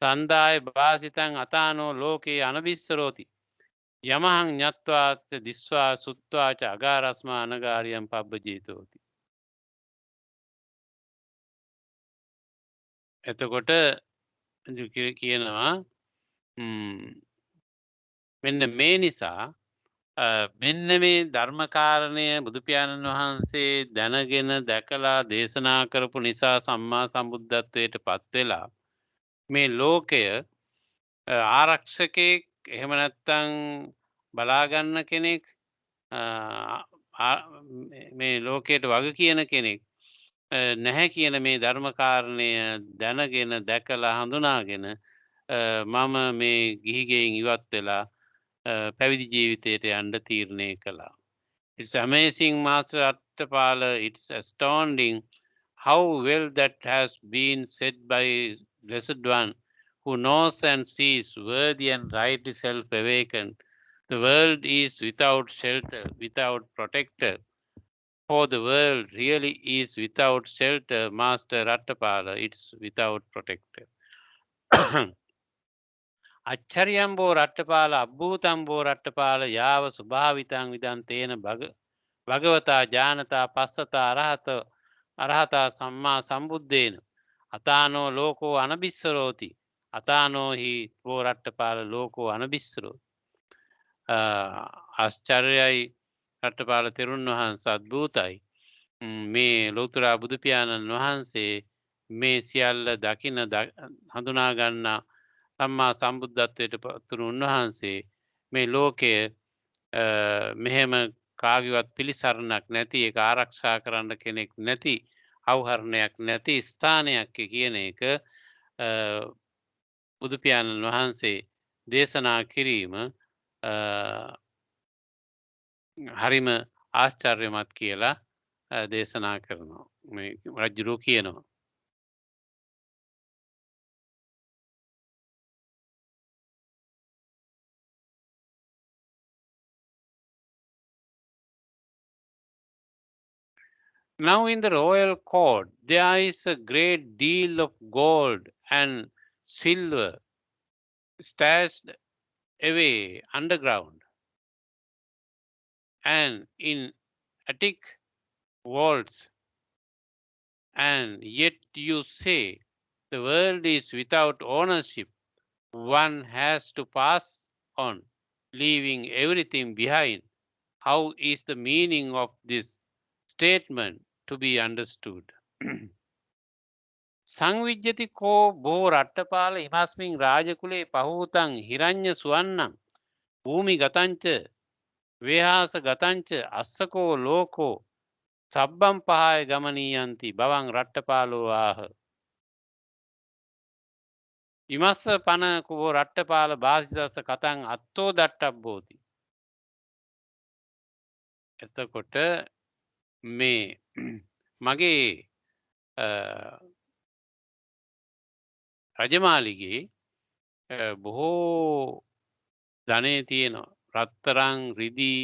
සන්දාය භාසිතං අතානෝ ලෝකයේ අනවිස්සරෝති යමහං ඤත්වාච දිස්වා සුත්වාච අගාරස්මා අනගාරියම් පබ්බජීතෝති. එතකොට කියනවා මෙන්න මේ නිසා මෙන්න මේ ධර්මකාරණය බුදුපියාණන් වහන්සේ දැනගෙන දැකලා දේශනා කරපු නිසා සම්මා සම්බුද්ධත්වයට පත්වෙලා මේ ලෝකය ආරක්ෂකයෙක් එහෙම නැත්තං බලාගන්න කෙනෙක් මේ ලෝකයට වග කියන කෙනෙක් නැහැ කියන මේ ධර්මකාරණය දැනගෙන දැකලා හඳුනාගෙන මම මේ ගිහිගෙයින් ඉවත් වෙලා පැවිදි ජීවිතයට යන්න තීරණය කළා. It's amazing, Master Attapala. It's astounding how well that has been said by Blessed One who knows and sees, worthy and rightly self-awakened. The world is without shelter, without protector. For the world really is without shelter, Master Attapala. It's without protector. අච්චරියම්බෝ Ratthapala අභූතම්බෝ Ratthapala යාව ස්වභාවිතං විදන් තේන භගවතා ජානතා පස්සතා අරහතා සම්මා සම්බුද්ධේන අතානෝ ලෝකෝ අනබිස්සරෝති අතානෝහි වෝ රට්ටපාල ලෝකෝ අනබිස්සරෝති. ආශ්චර්යයි රට්ටපාල තෙරුන් වහන්ස අද්භූතයි. මේ ලෝතුරා බුදුපියාණන් වහන්සේ මේ සියල්ල දකින හඳුනාගන්නා සම්මා සම්බුද්ධත්වයට පත්වුණු උන්වහන්සේ මේ ලෝකය මෙහෙම කාගවත් පිළිසරණක් නැති එක ආරක්ෂා කරන්න කෙනෙක් නැති අවහරණයක් නැති ස්ථානයක් කියන එක බුදුපියාණන් වහන්සේ දේශනා කිරීම හරිම ආශ්චර්යමත් කියලා දේශනා කරනවා. මේ රජුරෝ කියනවා. Now in the royal court there is a great deal of gold and silver stashed away underground, and in attic vaults, and yet you say the world is without ownership. One has to pass on, leaving everything behind. How is the meaning of this statement to be understood? සංවිජ්ජති කෝ බෝ රට්ටපාල ඉමස්මින් රාජකුලේ පහූතං හිරඤ්ඤ සුවන්නං භූමි ගතංච වේහාස ගතංච අස්සකෝ ලෝකෝ සබ්බම් පහය ගමනීයන්ති බවං රට්ටපාලෝ ආහ. ඉමස්ස පන කෝ රට්ටපාල භාසිතස්ස කතං අත්තෝ දට්ටබ්බෝති. එතකොට මේ මගේ රජමාලිගේ බොහෝ ධනෙ තියෙනවා. රත්තරන් රිදී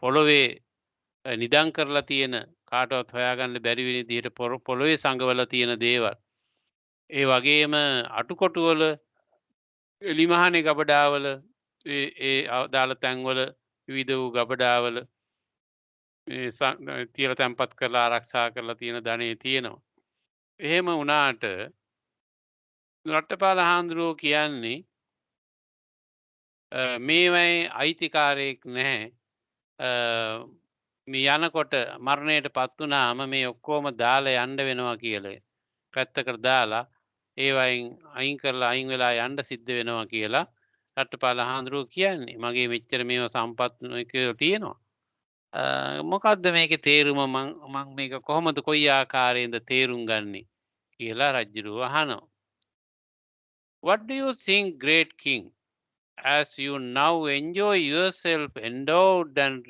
පොළොවේ නිදන් කරලා තියෙන කාටවත් හොයාගන්න බැරි වෙන විදිහට පොළොවේ සංගවලා තියෙන දේවල්. ඒ වගේම අටුකොටුවල එලිමහනේ ගබඩාවල ඒ දාල තැන්වල විවිධ වූ ගබඩාවල තියලා තැන්පත් කරලා ආරක්ෂා කරලා තියෙන ධනෙ තියෙනවා. එහෙම වුණාට රට්ටපාල හාමුදුරුවෝ කියන්නේ මේවයි අයිතිකාරයෙක් නැහැ. මේ යනකොට මරණයට පත් වුණාම මේ ඔක්කොම දාලා යන්න වෙනවා කියලා. පැත්තකට දාලා ඒවයින් අයින් කරලා අයින් වෙලා යන්න සිද්ධ වෙනවා කියලා රට්ටපාල හාමුදුරුවෝ කියන්නේ. මගේ මෙච්චර මේව සම්පත් තියෙනවා. මොකක්ද මේකේ තේරුම මං මේක කොහොමද කොයි ආකාරයෙන්ද තේරුම් ගන්නේ කියලා රජුරුව අහනවා. What do you think, great king, as you now enjoy yourself endowed and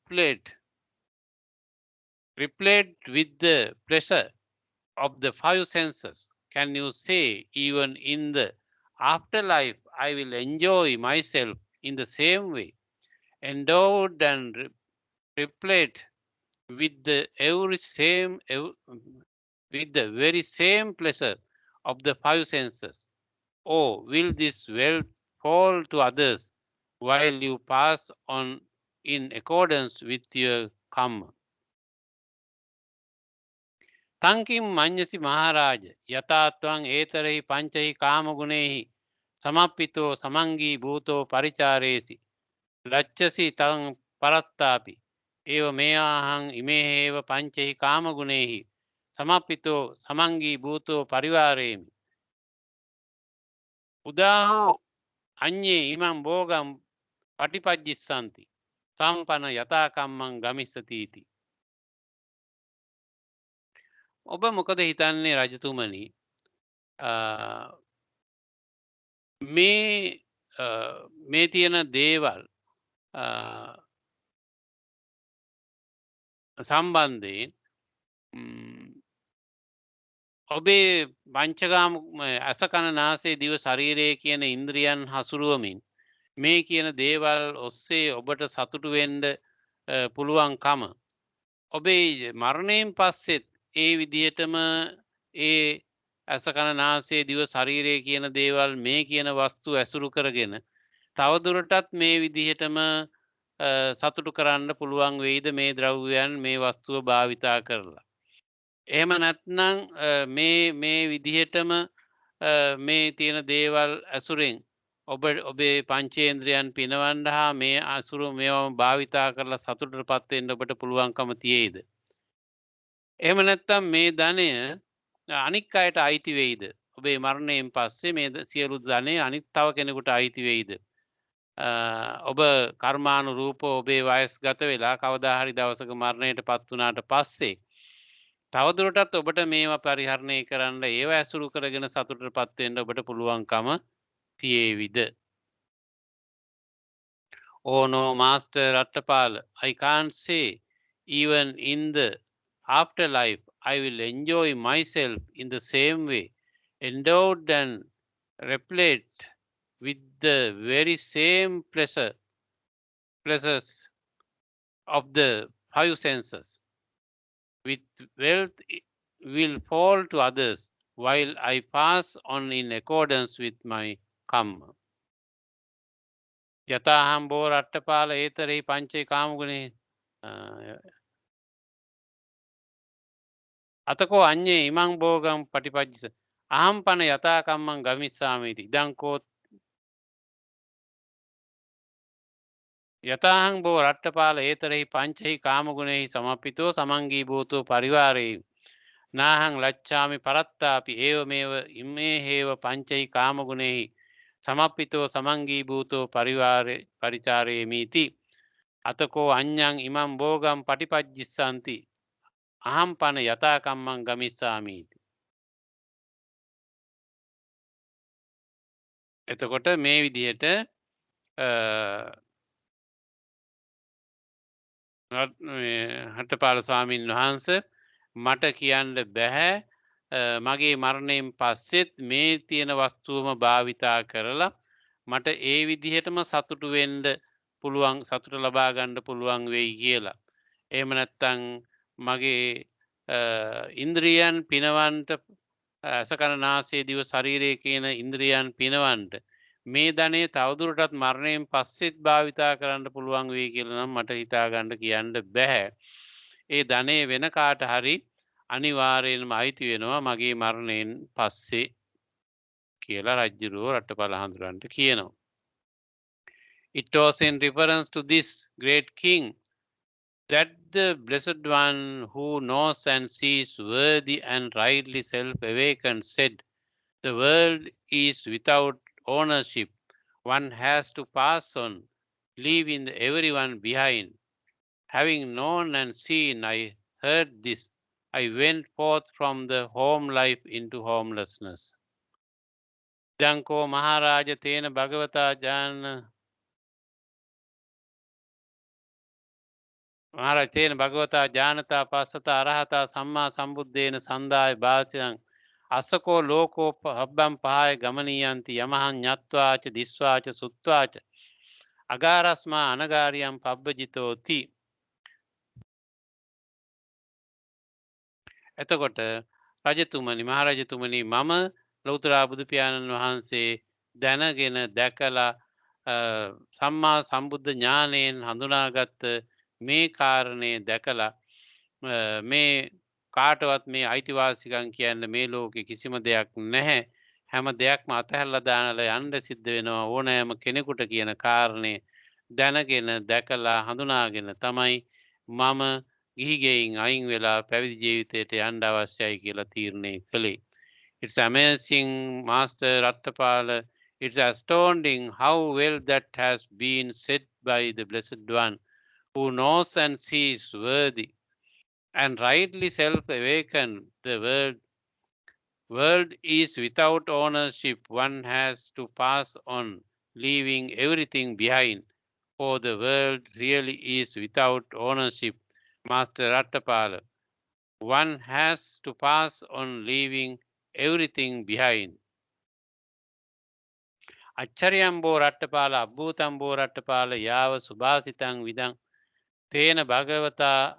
replete with the pleasure of the five senses? Can you say, even in the afterlife, I will enjoy myself in the same way, endowed and replete with the very same pleasure of the five senses? Or will this wealth fall to others while you pass on in accordance with your karma? තංකින් මඤ්ඤසි Maharaj යතාත්වං ඒතරෙහි පංචහි කාමගුණේහි සමප්පිතෝ සමංගී භූතෝ පරිචාරේසි ලච්ඡසි තං පරත්තාපි ඒව මේහං ඉමේහේව පංචහි කාමගුණේහි සමප්පිතෝ සමංගී භූතෝ පරිවාරේමි උදාහෝ අඤ්ඤේ ඉමං භෝගම් පටිපජ්ජිස්සanti සම්පන යතාකම්මං ගමිස්සතිති. ඔබ මොකද හිතන්නේ රජතුමනි? මේ තියෙන දේවල් සම්බන්ධයෙන් ඔබේ පංචකාම ඇස කන නාසය දිව ශරීරය කියන ඉන්ද්‍රියන් හසුරුවමින් මේ කියන දේවල් ඔස්සේ ඔබට සතුටු වෙන්න පුළුවන්කම ඔබේ මරණයෙන් පස්සෙත් ඒ විදිහටම ඒ ඇස කන නාසය දිව ශරීරය කියන දේවල් මේ කියන වස්තු ඇසුරු කරගෙන තවදුරටත් මේ විදිහටම සතුටු කරන්න පුළුවන් වෙයිද මේ ද්‍රව්‍යයන් මේ වස්තුව භාවිතා කරලා? එහෙම නැත්නම් මේ විදිහටම මේ තියෙන දේවල් ඇසුරෙන් ඔබේ පංචේන්ද්‍රයන් පිනවන්න හා මේ අසුරු මේවම භාවිතා කරලා සතුටටපත් වෙන්න ඔබට පුළුවන්කම තියෙයිද? එහෙම නැත්නම් මේ ධනය අනික් අයට අයිති වෙයිද? ඔබේ මරණයෙන් පස්සේ මේ සියලු ධනය අනිත් තව කෙනෙකුට අයිති වෙයිද? ඔබ කර්මානුරූපව ඔබේ වයස් ගත වෙලා කවදා හරි දවසක මරණයටපත් වුණාට පස්සේ තවදුරටත් ඔබට මේවා පරිහරණය කරන්න ඒව ඇසුරු කරගෙන සතුටටපත් වෙන්න ඔබට පුළුවන්කම තියේවිද? Oh no, Master Rattapala, I can't say. Even in the afterlife, I will enjoy myself in the same way, endowed and replete with the very same pleasures of the five senses. With wealth will fall to others while I pass on in accordance with my karma. යතාහම් බෝ රට්ටපාල ඒතරෙහි පංචේ කාමගුණේ අතකෝ අඤ්ඤේ ඉමං භෝගම් පටිපජ්ජස අහම් පන යතාකම්මං ගමිස්සාමීති ඉදං කෝ යතාහං බෝ රට්ටපාල ඒතරෙහි පංචෙහි කාමගුණෙහි සමප්පිතෝ සමංගී භූතෝ පරිවාරේ නාහං ලච්ඡාමි පරත්තාපි ඒව මේව ඉමේ හේව පංචෙහි කාමගුණෙහි සමප්පිතෝ සමංගී භූතෝ පරිවාරේ පරිචාරේමීති අතකෝ අඤ්ඤං ඉමං භෝගම් පටිපජ්ජිස්සanti අහම් පන යතාකම්මං ගමිස්සාමීති. එතකොට මේ විදිහට රට්ටපාල ස්වාමීන් වහන්සේ මට කියන්න බැහැ මගේ මරණයෙන් පස්සෙත් මේ තියෙන වස්තුවම භාවිතා කරලා මට ඒ විදිහටම සතුටු වෙන්න පුළුවන් සතුට ලබා ගන්න පුළුවන් වෙයි කියලා. එහෙම නැත්නම් මගේ ඉන්ද්‍රියන් පිනවන්ට ඇසකරනාසේ දිව ශරීරය කියන ඉන්ද්‍රියන් පිනවන්ට මේ ධනය තවදුරටත් මරණයෙන් පස්සෙත් භාවිතා කරන්න පුළුවන් වෙයි කියලා නම් මට හිතා ගන්න කියන්න බෑ. ඒ ධනය වෙන කාට හරි අනිවාර්යෙන්ම අයිති වෙනවා මගේ මරණයෙන් පස්සේ කියලා රජ්ජුරුවෝ රට්ටපල හඳුරන්ට කියනවා. It was in reference to this great king that the Blessed One who knows and sees worthy and rightly self-awakened said, the world is without ownership. One has to pass on, leaving everyone behind. Having known and seen, I heard this. I went forth from the home life into homelessness. Danko Maharaja Tena Bhagavata Jana Maharaj Tena Bhagavata Janata Pasata Arahata Samma Sambuddhena Sandaya Bhasyan Asako Loko Habbam Pahaya Gamaniyanti Yamahan Nyatvacha Disvacha Suttvacha Agarasma Anagaryam Pabbajitoti. එතකොට රජතුමනි මහරජතුමනි මම ලෞතර බුදු පියාණන් වහන්සේ දැනගෙන දැකලා සම්මා සම්බුද්ධ ඥානයෙන් හඳුනාගත්ත මේ කාරණේ දැකලා මේ කාටවත් මේ අයිතිවාසිකම් කියන්න මේ ලෝකේ කිසිම දෙයක් නැහැ. හැම දෙයක්ම අතහැරලා දානලා යන්න සිද්ධ වෙනවා ඕනෑම කෙනෙකුට කියන කාරණේ දැනගෙන දැකලා හඳුනාගෙන තමයි මම ගිහිගෙයින් අයින් වෙලා පැවිදි ජීවිතයට යන්න අවශ්‍යයි කියලා තීරණය කළේ. It's amazing, Master Rattapala. It's astounding how well that has been said by the Blessed One, who knows and sees worthy and rightly self-awakened. The world is without ownership. One has to pass on, leaving everything behind. For the world really is without ownership, Master Rattapala. One has to pass on, leaving everything behind. Accharyambo Rattapala, Abhutambo Rattapala, Yava Subhasitang Vidang, Tena Bhagavata,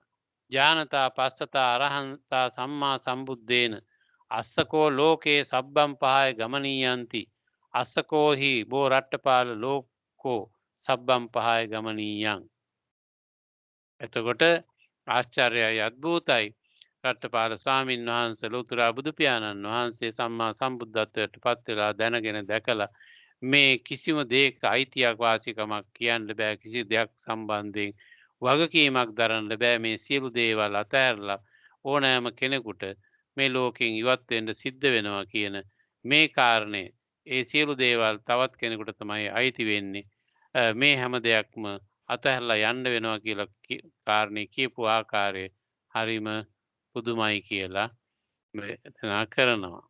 Janata, Passata, Arahanta, Samma Sambuddhena, Assako Loke Sabbam Pahaya Gamaniyanti, Assako hi Bo Rattapala Loko Sabbam Pahaya Gamaniyang. එතකොට ආශ්චර්යයි අද්භූතයි රට්ටපාල ස්වාමීන් වහන්සේ ලෞතර බුදු පියාණන් වහන්සේ සම්මා සම්බුද්ධත්වයට පත් වෙලා දැනගෙන දැකලා මේ කිසිම දෙයක අයිතියක් වාසිකමක් කියන්න බෑ කිසි දෙයක් සම්බන්ධයෙන් වගකීමක් දරන්න බෑ මේ සියලු දේවල් අතහැරලා ඕනෑම කෙනෙකුට මේ ලෝකෙන් ඉවත් වෙන්න සිද්ධ වෙනවා කියන මේ කාරණේ ඒ සියලු දේවල් තවත් කෙනෙකුට තමයි අයිති වෙන්නේ මේ හැම දෙයක්ම අතහැරලා යන්න වෙනවා කියලා කාරණේ කියපු ආකාරය හරිම පුදුමයි කියලා දේශනා කරනවා.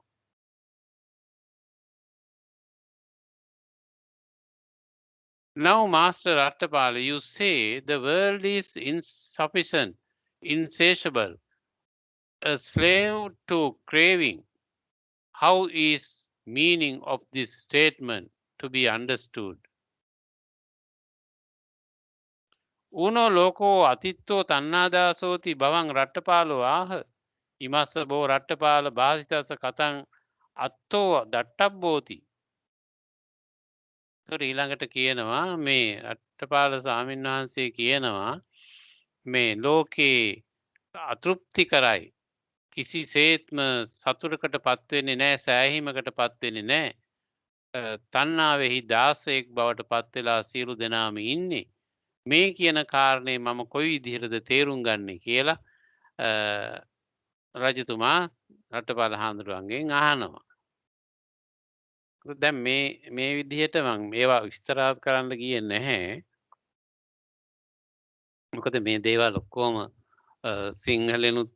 Now, Master Rattapala, you say the world is insufficient, insatiable, a slave to craving. How is meaning of this statement to be understood? Uno loco atitto tannadasoti bhavang Rattapalo ah imassa bo Rattapala bhasitasa katang atto dattabboti. ඊළඟට කියනවා මේ රට්ටපාල ස්වාමීන් වහන්සේ කියනවා මේ ලෝකේ අතෘප්ති කරයි කිසිසේත්ම සතුටකට පත් වෙන්නේ නැහැ සෑහීමකට පත් වෙන්නේ නැහැ තණ්හාවෙහි දාසයෙක් බවට පත් වෙලා සියලු දෙනාම ඉන්නේ මේ කියන කාරණේ මම කොයි විදිහටද තේරුම් ගන්නේ කියලා රජතුමා රට්ටපාල හාමුදුරුවන්ගෙන් අහනවා. දැන් මේ විදිහට මම මේවා විස්තරාත් කරන්න ගියේ නැහැ. මොකද මේ දේවල් ඔක්කොම සිංහලෙනුත්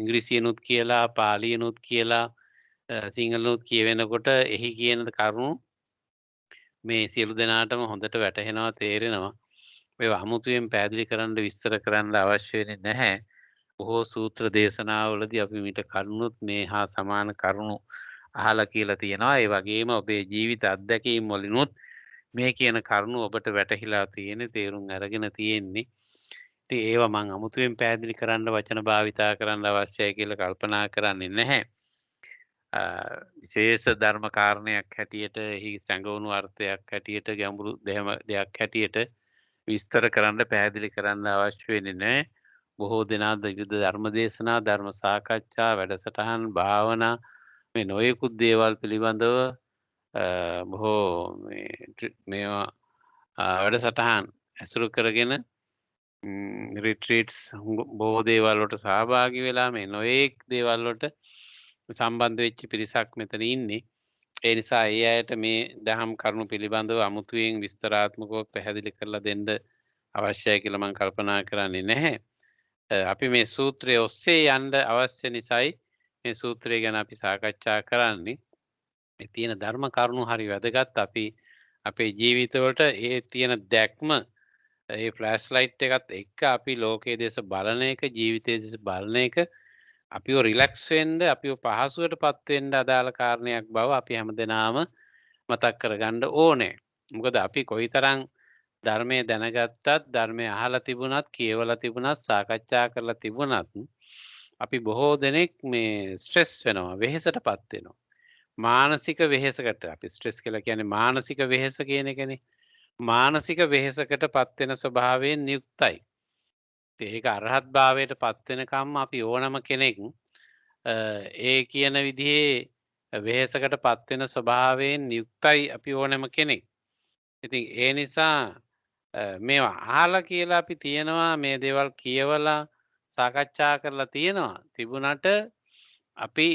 ඉංග්‍රීසියෙනුත් කියලා පාලියෙනුත් කියලා සිංහලනුත් කියවෙනකොට එහි කියන කරුණු මේ සියලු දෙනාටම හොඳට වැටහෙනවා තේරෙනවා. මේවා අමුතුවෙන් පැහැදිලි කරන්න විස්තර කරන්න අවශ්‍ය වෙන්නේ නැහැ. බොහෝ සූත්‍ර දේශනාවලදී අපි මීට කරුණුත් මේ හා සමාන කරුණු අහලා කියලා තියෙනවා. ඒ වගේම ඔබේ ජීවිත අත්දැකීම් වලිනුත් මේ කියන කරුණු ඔබට වැටහිලා තියෙන්නේ, තේරුම් අරගෙන තියෙන්නේ. ඉතින් ඒවා මම අමුතුවෙන් පැහැදිලි කරන්න වචන භාවිතා කරන්න අවශ්‍යයි කියලා කල්පනා කරන්නේ නැහැ. විශේෂ ධර්ම කාරණයක් හැටියට, එහි සැඟවුණු අර්ථයක් හැටියට, ගැඹුරු දෙයක් හැටියට විස්තර කරන්න, පැහැදිලි කරන්න අවශ්‍ය වෙන්නේ නැහැ. බොහෝ දෙනා විවිධ ධර්ම දේශනා, ධර්ම සාකච්ඡා, වැඩසටහන්, භාවනා මේ නොයෙකුත් දේවල් පිළිබඳව බොහෝ මේවා වැඩසටහන් ඇසුරු කරගෙන රිට්‍රීට්ස් බොහෝ දේවල් වලට සහභාගී වෙලා මේ නොයෙක් දේවල් වලට සම්බන්ධ වෙච්ච පිරිසක් මෙතන ඉන්නේ. ඒ නිසා ඒ අයට මේ දහම් කරුණු පිළිබඳව අමුතුවෙන් විස්තරාත්මකව පැහැදිලි කරලා දෙන්න අවශ්‍යයි කියලා මම කල්පනා කරන්නේ නැහැ. අපි මේ සූත්‍රය ඔස්සේ යන්න අවශ්‍ය නිසායි මේ සූත්‍රය ගැන අපි සාකච්ඡා කරන්නේ. මේ තියෙන ධර්ම කරුණු හරි වැදගත්. අපි අපේ ජීවිතවලට ඒ තියෙන දැක්ම, ඒ ෆ්ලෑෂ් ලයිට් එකත් එක්ක අපි ලෝකයේ දෙස බලන එක, ජීවිතයේ දෙස බලන එක අපිව රිලැක්ස් වෙන්න, අපිව පහසුවටපත් වෙන්න අදාළ කාරණයක් බව අපි හැමදෙනාම මතක් කරගන්න ඕනේ. මොකද අපි කොයිතරම් ධර්මයේ දැනගත්තත්, ධර්මයේ අහලා තිබුණත්, කියවලා තිබුණත්, සාකච්ඡා කරලා තිබුණත් අපි බොහෝ දෙනෙක් මේ ස්ට්‍රෙස් වෙනවා, වෙහෙසටපත් වෙනවා. මානසික වෙහෙසකට, අපි ස්ට්‍රෙස් කියලා කියන්නේ මානසික වෙහෙස කියන එකනේ. මානසික වෙහෙසකටපත් වෙන ස්වභාවයෙන් යුක්තයි. ඒක අරහත් භාවයට පත් වෙනකම්ම අපි ඕනම කෙනෙක් ඒ කියන විදිහේ වෙහෙසකට පත් වෙන ස්වභාවයෙන් යුක්තයි අපි ඕනම කෙනෙක්. ඉතින් ඒ නිසා මේවා අහලා කියලා අපි තියනවා, මේ දේවල් කියවලා සාකච්ඡා කරලා තියනවා. තිබුණට අපි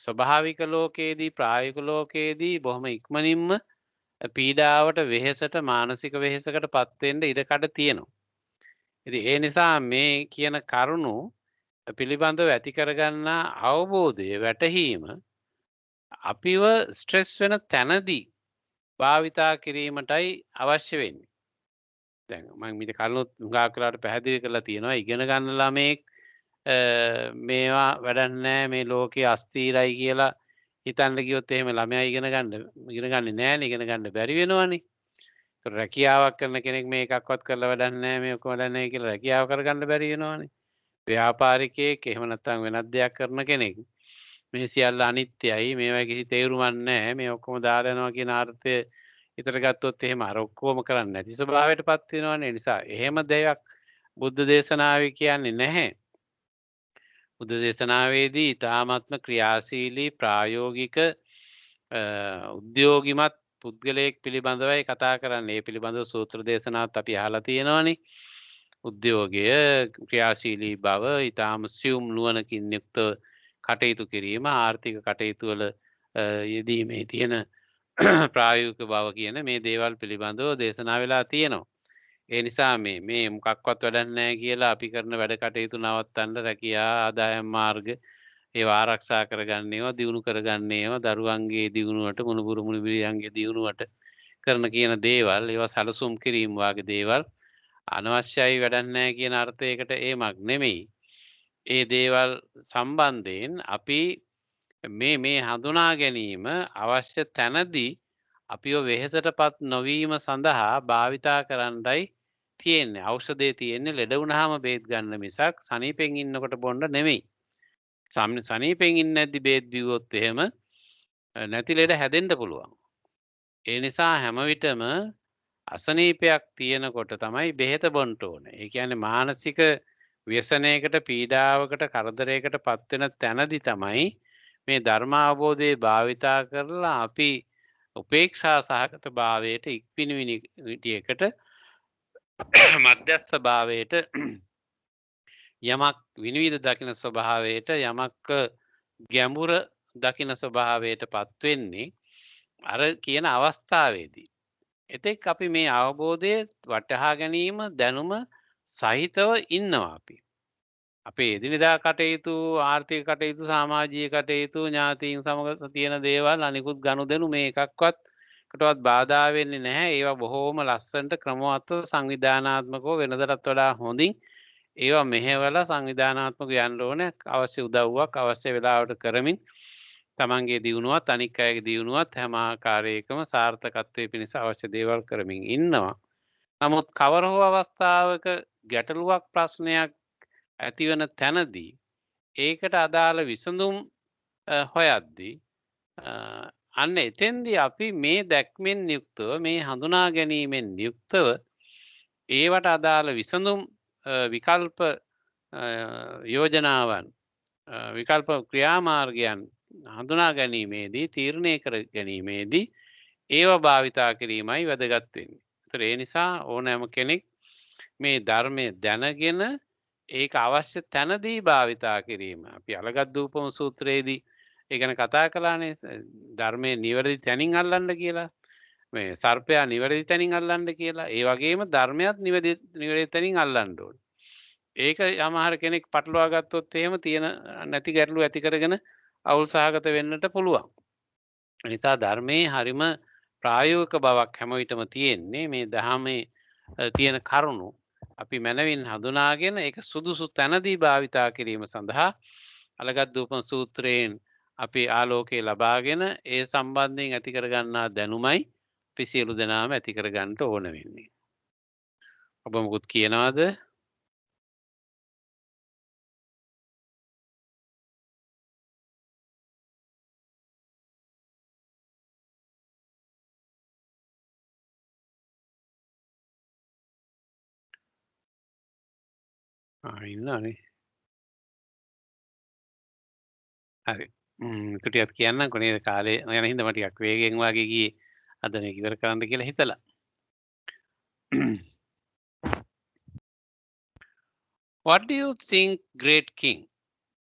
ස්වභාවික ලෝකයේදී, ප්‍රායෝගික ලෝකයේදී බොහොම ඉක්මනින්ම පීඩාවට, වෙහෙසට, මානසික වෙහෙසකට පත් වෙන්න ඉඩකඩ තියෙනවා. ඉතින් ඒ නිසා මේ කියන කරුණු පිළිබඳව ඇති කරගන්නා අවබෝධය, වැටහීම අපිව ස්ට්‍රෙස් වෙන තැනදී භාවිතා කිරීමටයි අවශ්‍ය වෙන්නේ. දැන් මම මීට කලිනුත් හුඟක් වෙලාවට පැහැදිලි කරලා තියෙනවා, ඉගෙන ගන්න ළමෙක් මේවා වැඩක් නැහැ, මේ ලෝකේ අස්ථිරයි කියලා හිතන්න ගියොත් එහෙම ළමයා ඉගෙන ගන්නේ නැහැනේ, ඉගෙන ගන්න බැරි වෙනවනේ. ඒතර රැකියාවක් කරන කෙනෙක් මේ එකක්වත් කරලා වැඩක් නැහැ, මේ ඔක්කොම වැඩක් නැහැ කියලා රැකියාව කරගන්න බැරි වෙනවනේ. ව්‍යාපාරිකයෙක්, එහෙම නැත්නම් වෙනත් දෙයක් කරන කෙනෙක් මේ සියල්ල අනිත්‍යයි, මේවා කිසි තේරුමක් නැහැ, මේ ඔක්කොම දාලා යනවා කියන අර්ථය හිතට ගත්තොත් එහෙම අර ඔක්කොම කරන්නේ නැති ස්වභාවයටපත් වෙනවනේ. ඒ නිසා එහෙම දෙයක් බුද්ධ දේශනාවේ කියන්නේ නැහැ. බුද්ධ දේශනාවේදී ඊ타මාත්ම ක්‍රියාශීලී, ප්‍රායෝගික, උද්‍යෝගිමත් පුද්ගලයෙක් පිළිබඳවයි කතා කරන්නේ. ඒ පිළිබඳව සූත්‍ර දේශනාවත් අපි අහලා තියෙනවනේ. උද්‍යෝගය, ක්‍රියාශීලී බව, ඊටාම සියුම් නුවණකින් යුක්තව කටයුතු කිරීම, ආර්ථික කටයුතු වල යෙදීමේ තියෙන ප්‍රායෝගික බව කියන මේ දේවල් පිළිබඳව දේශනා වෙලා තියෙනවා. ඒ නිසා මේ මොකක්වත් වැඩක් නැහැ කියලා අපි කරන වැඩ කටයුතු නවත්තන්න, රැකියා, ආදායම් මාර්ග ඒවා ආරක්ෂා කරගන්න ඒවා, දියුණු කරගන්න ඒවා, දරුවන්ගේ දියුණුවට, මුණුබුරු මුණුබිරියන්ගේ දියුණුවට කරන කියන දේවල්, ඒවා සැලසුම් කිරීම වගේ දේවල් අනවශ්‍යයි, වැඩක් නැහැ කියන අර්ථයකට ඒමක් නෙමෙයි. ඒ දේවල් සම්බන්ධයෙන් අපි මේ හඳුනා ගැනීම අවශ්‍ය තැනදී අපිව වෙහෙසටපත් නොවීම සඳහා භාවිතා කරන්නයි තියෙන්නේ. ඖෂධය තියෙන්නේ ලෙඩ වුණාම බේත් ගන්න මිසක් සනීපෙන් ඉන්නකොට බොන්න නෙමෙයි. සනීපෙන් ඉන්නේ නැද්දි බේත් බිව්වොත් එහෙම නැති ලෙඩ හැදෙන්න පුළුවන්. ඒ නිසා හැම විටම අසනීපයක් තියෙනකොට තමයි බෙහෙත බොන්න ඕනේ. ඒ කියන්නේ මානසික ව්‍යසනයකට, පීඩාවකට, කරදරයකට පත් වෙන තැනදී තමයි මේ ධර්ම අවබෝධය භාවිතා කරලා අපි උපේක්ෂා සහගත භාවයට, ඉක්පිනිවිනි විදියකට, මධ්‍යස්ථ භාවයට, යමක් විනිවිද දකින ස්වභාවයට, යමක් ගැඹුර දකින ස්වභාවයටපත් වෙන්නේ අර කියන අවස්ථාවේදී. එතෙක් අපි මේ අවබෝධය වටහා ගැනීම, දැනුම සහිතව ඉන්නවා අපි. අපේ එදිනෙදා කටයුතු, ආර්ථික කටයුතු, සමාජීය කටයුතු, ඥාතීන් සමග තියෙන දේවල්, අනිකුත් ගනුදෙනු මේ එකක්වත්කටවත් බාධා වෙන්නේ නැහැ. ඒවා බොහෝම ලස්සනට, ක්‍රමවත්ව, සංවිධානාත්මකව වෙනදටත් වඩා හොඳින් ඒවා මෙහෙवला සංවිධානාත්මක යන්න ඕනේ අවශ්‍ය උදව්වක් අවශ්‍ය වෙලාවට කරමින් තමන්ගේ දියුණුවත් අනික් අයගේ දියුණුවත් හැම ආකාරයකම සාර්ථකත්වයේ පිණිස අවශ්‍ය දේවල් කරමින් ඉන්නවා. නමුත් කවර හෝ අවස්ථාවක ගැටලුවක් ප්‍රශ්නයක් ඇතිවන තැනදී ඒකට අදාළ විසඳුම් හොයද්දී අන්න එතෙන්දී අපි මේ දැක්මෙන් යුක්තව මේ හඳුනා ගැනීමෙන් යුක්තව ඒවට අදාළ විසඳුම් විකල්ප යෝජනාවන් විකල්ප ක්‍රියාමාර්ගයන් හඳුනා ගැනීමේදී තීරණය කර ගැනීමේදී ඒව භාවිතා කිරීමයි වැදගත් වෙන්නේ. ඒතර ඒ නිසා ඕනෑම කෙනෙක් මේ ධර්මය දැනගෙන ඒක අවශ්‍ය තැනදී භාවිතා කිරීම. අපි අලගත්දූපම සූත්‍රයේදී ඒ ගැන කතා කළානේ ධර්මයේ නිවැරදි තැනින් අල්ලන්න කියලා. මේ සර්පයා නිවැරදි තැනින් අල්ලන්න කියලා. ඒ වගේම ධර්මයක් නිවැරදි තැනින් අල්ලන්න ඕනේ. ඒක යමහර කෙනෙක් පටලවා ගත්තොත් එහෙම තියෙන නැති ගැටලු ඇති කරගෙන අවුල් සහගත වෙන්නට පුළුවන්. ඒ නිසා ධර්මයේ හරිම ප්‍රායෝගික බවක් හැම විටම තියෙන්නේ මේ දහමේ තියෙන කරුණු අපි මනවින් හඳුනාගෙන ඒක සුදුසු තැනදී භාවිතා කිරීම සඳහා අලගත්දූපම සූත්‍රයෙන් අපි ආලෝකය ලබාගෙන ඒ සම්බන්ධයෙන් ඇති කරගන්නා දැනුමයි අපි සියලු දෙනාම ඇති කරගන්න ඕන වෙන්නේ. ඔබ මොකුත් කියනවාද? ඉන්නවනේ. හරි. ටිකක් කියන්නම්කෝ නේද කාලේ යන හින්දා මම ටිකක් වේගෙන් වාගේ ගියේ අද මේක ඉවර කරන්න කියලා හිතලා. What do you think, great king?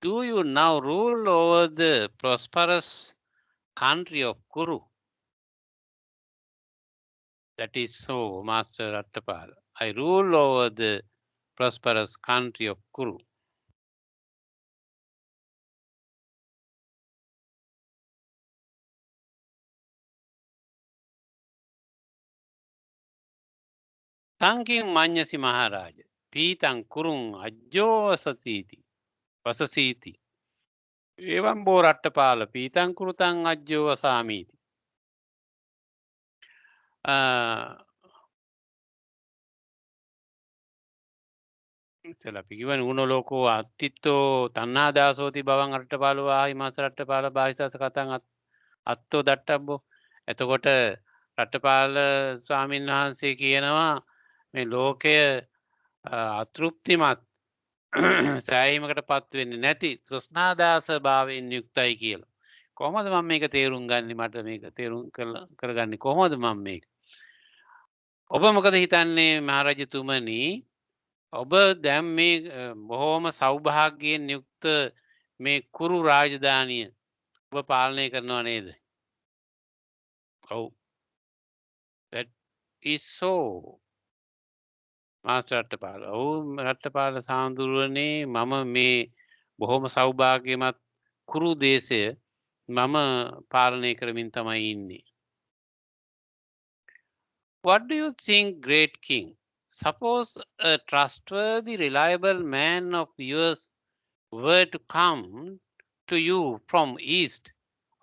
Do you now rule over the prosperous country of Kuru? That is so, Master Rattapala. I rule over the prosperous country of Kuru. Thanking Manyasi Maharaja. Pītaṁ kuruṁ ajjo vasasīti. Evam bo Rattapala pītaṁ kurutaṁ ajjo vasāmīti. ඉතින් අපි කියවනේ උන ලෝකෝ අත්තිත්තෝ තණ්හාදාසෝති භවං රට්ටපාලෝ ආයි මාස රට්ටපාල භාවිසස කතං අත්තෝ දට්ටබ්බෝ. එතකොට රට්ටපාල ස්වාමීන් වහන්සේ කියනවා මේ ලෝකය අතෘප්තිමත් සෑහීමකට පත් වෙන්නේ නැති තෘෂ්ණාදාස භාවයෙන් යුක්තයි කියලා. කොහොමද මම මේක තේරුම් ගන්නේ? මට මේක තේරුම් කරගන්නේ කොහොමද මම මේක? ඔබ මොකද හිතන්නේ මහරජතුමනි? ඔබ දැන් මේ බොහෝම සෞභාග්‍යයෙන් යුක්ත මේ කුරු රාජධානිය ඔබ පාලනය කරනවා නේද? ඔව්. that is so. Master Ratthapala. ඔව් රට්ටපාල සාඳුරුවනේ මම මේ බොහොම සෞභාග්‍යමත් කුරු දේශය මම පාලනය කරමින් තමයි ඉන්නේ. What do you think, great king? Suppose a trustworthy, reliable man of yours were to come to you from east.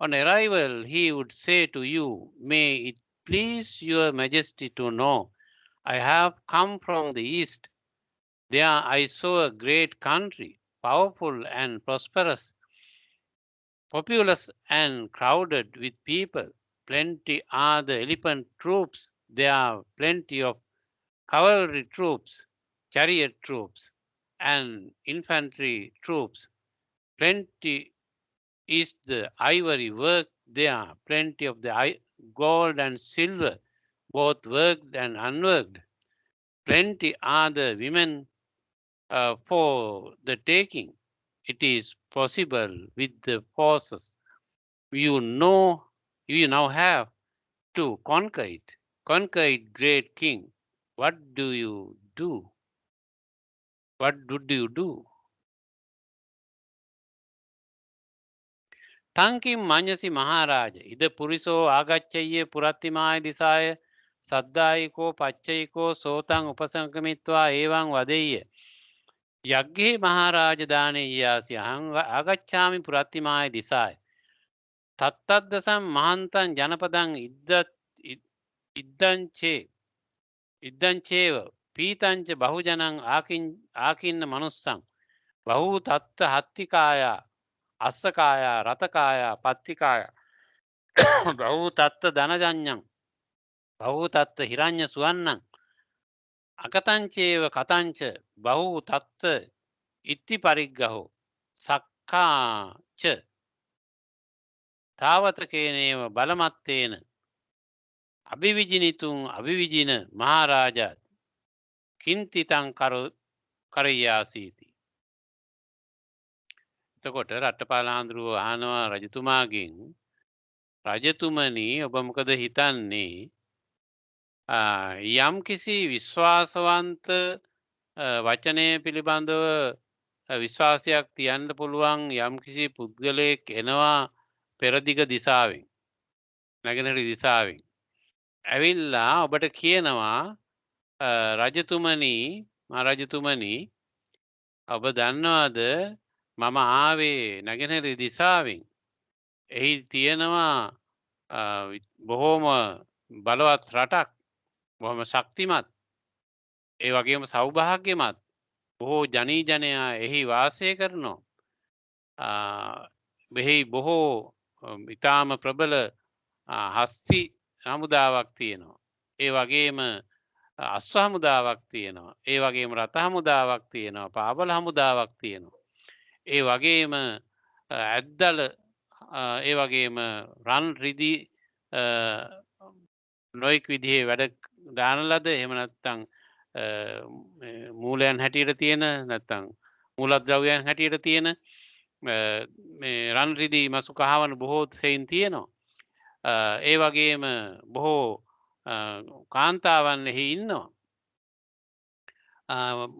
On arrival, he would say to you, "May it please your majesty to know, I have come from the east. There I saw a great country, powerful and prosperous, populous and crowded with people. Plenty are the elephant troops. There are plenty of cavalry troops, chariot troops, and infantry troops. Plenty is the ivory work there, plenty of the gold and silver, both worked and unworked. Plenty are the women for the taking. It is possible with the forces you now have to conquer it. Conquer it, great king. What do you do? What would you do? Thanking Manyasi Maharaja. Ida Puriso Agachaya Purattimaya Disaya Saddayiko Pachayiko Sotang Upasankamitva Evang Vadeya. යග්ගේ මහරජධානයේ යාසි අහං ආගච්ඡාමි පුරත්තිමාය දිසාය තත්තද්දසම් මහන්තං ජනපදං ඉද්දංචේ ඉද්දංචේව පීතංච බහුජනං ආකින්න මනුස්සං බහු තත්ත හත්තිකායා අස්සකායා රතකායා පත්තිකායා බහු තත්ත ධනජඤ්ඤං බහු තත්ත හිරඤ්ඤ සුවන්නං අකතංචේව කතංච බහු තත්ත ඉත්ති පරිග්ගහෝ සක්කාච තාවතකේනේව බලමත්තේන අභිවිජිනිතුන් අභිවිජින මහරජා කින්තිතං කරයාසීති. එතකොට රට්ටපාල හාමුදුරුවෝ අහනවා රජතුමාගෙන් රජතුමනි ඔබ මොකද හිතන්නේ යම් කිසි විශ්වාසවන්ත වචනය පිළිබඳව විශ්වාසයක් තියන්න පුළුවන් යම් කිසි පුද්ගලයෙක් එනවා පෙරදිග දිසාවෙන් නැගෙනහිර දිසාවෙන් ඇවිල්ලා ඔබට කියනවා රජතුමනි මහරජතුමනි ඔබ දන්නවද මම ආවේ නැගෙනහිර දිසාවෙන් එහි තියෙනවා බොහෝම බලවත් රටක් බොහොම ශක්තිමත් ඒ වගේම සෞභාග්‍යමත් බොහෝ ජනී ජනයා එහි වාසය කරනවා මෙහි බොහෝ ඉතාම ප්‍රබල හස්ති හමුදාවක් තියෙනවා ඒ වගේම අස්ව හමුදාවක් තියෙනවා ඒ වගේම රථ හමුදාවක් තියෙනවා පාබල හමුදාවක් තියෙනවා ඒ වගේම ඇද්දල ඒ වගේම රන් රිදී නොයෙක් විදිහේ වැඩ දාන ලද එහෙම නැත්නම් මූලයන් හැටියට තියෙන නැත්නම් මූලද්‍රව්‍යයන් හැටියට තියෙන මේ රන් රිදී මසු කහවණු බොහෝ සෙයින් තියෙනවා. ඒ වගේම බොහෝ කාන්තාවන් එහි ඉන්නවා.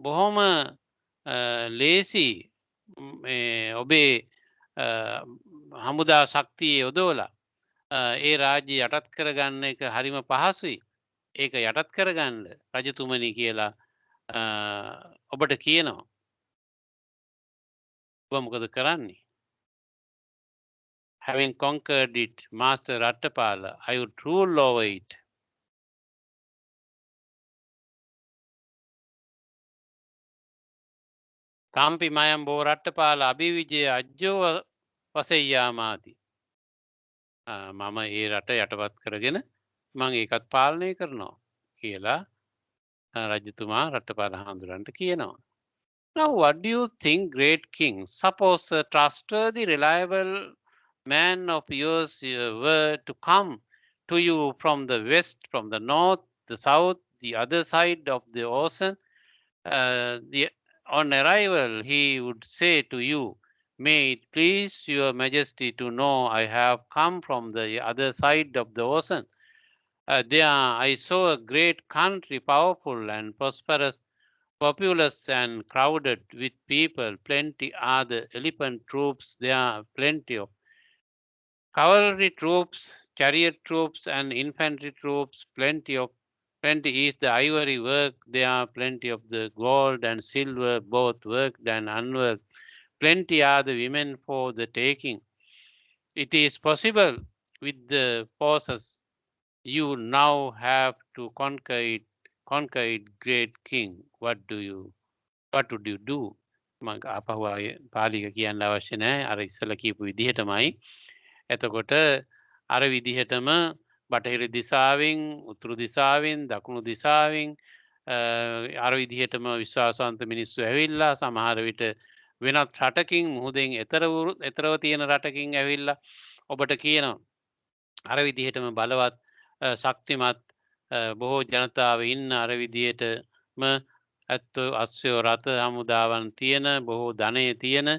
බොහොම ලේසි මේ ඔබේ හමුදා ශක්තිය යොදවලා ඒ රාජ්‍ය යටත් කරගන්න එක හරිම පහසුයි. ඒක යටත් කරගන්න රජතුමනි කියලා ඔබට කියනවා. ඔබ මොකද කරන්නේ? Having conquered it, Master Rattapala, I would rule over it. Tampi mayam bo Rattapala abhivijaya ajjova වසෙය්‍යාමාති. මම ඒ රට යටපත් කරගෙන මං ඒකත් පාලනය කරනවා කියලා රජතුමා රට්ටපාල හාමුදුරන්ට කියනවා. Now what do you think, great king? Suppose a trustworthy, reliable man of yours were to come to you from the west, from the north, the south, the other side of the ocean. On arrival, he would say to you, "May it please your majesty to know I have come from the other side of the ocean. There I saw a great country, powerful and prosperous, populous and crowded with people. Plenty are the elephant troops. There are plenty of cavalry troops, chariot troops, and infantry troops. Plenty is the ivory work. There are plenty of the gold and silver, both worked and unworked. Plenty are the women for the taking. It is possible with the forces you now have to conquer it, great king. What would you do? මම අපහුව පාලික කියන්න අවශ්‍ය නැහැ. අර ඉස්සලා කියපු විදිහටමයි. එතකොට අර විදිහටම බටහිර දිසාවෙන්, උතුරු දිසාවෙන්, දකුණු දිසාවෙන් අර විදිහටම විශ්වාසවන්ත මිනිස්සු ඇවිල්ලා සමහර විට වෙනත් රටකින් මුහුදෙන් එතරව තියෙන රටකින් ඇවිල්ලා ඔබට කියනවා අර විදිහටම බලවත් ශක්තිමත් බොහෝ ජනතාව ඉන්න අර විදිහටම ඇත්තෝ අස්වැයෝ රථ හමුදාවන් තියෙන බොහෝ ධනය තියෙන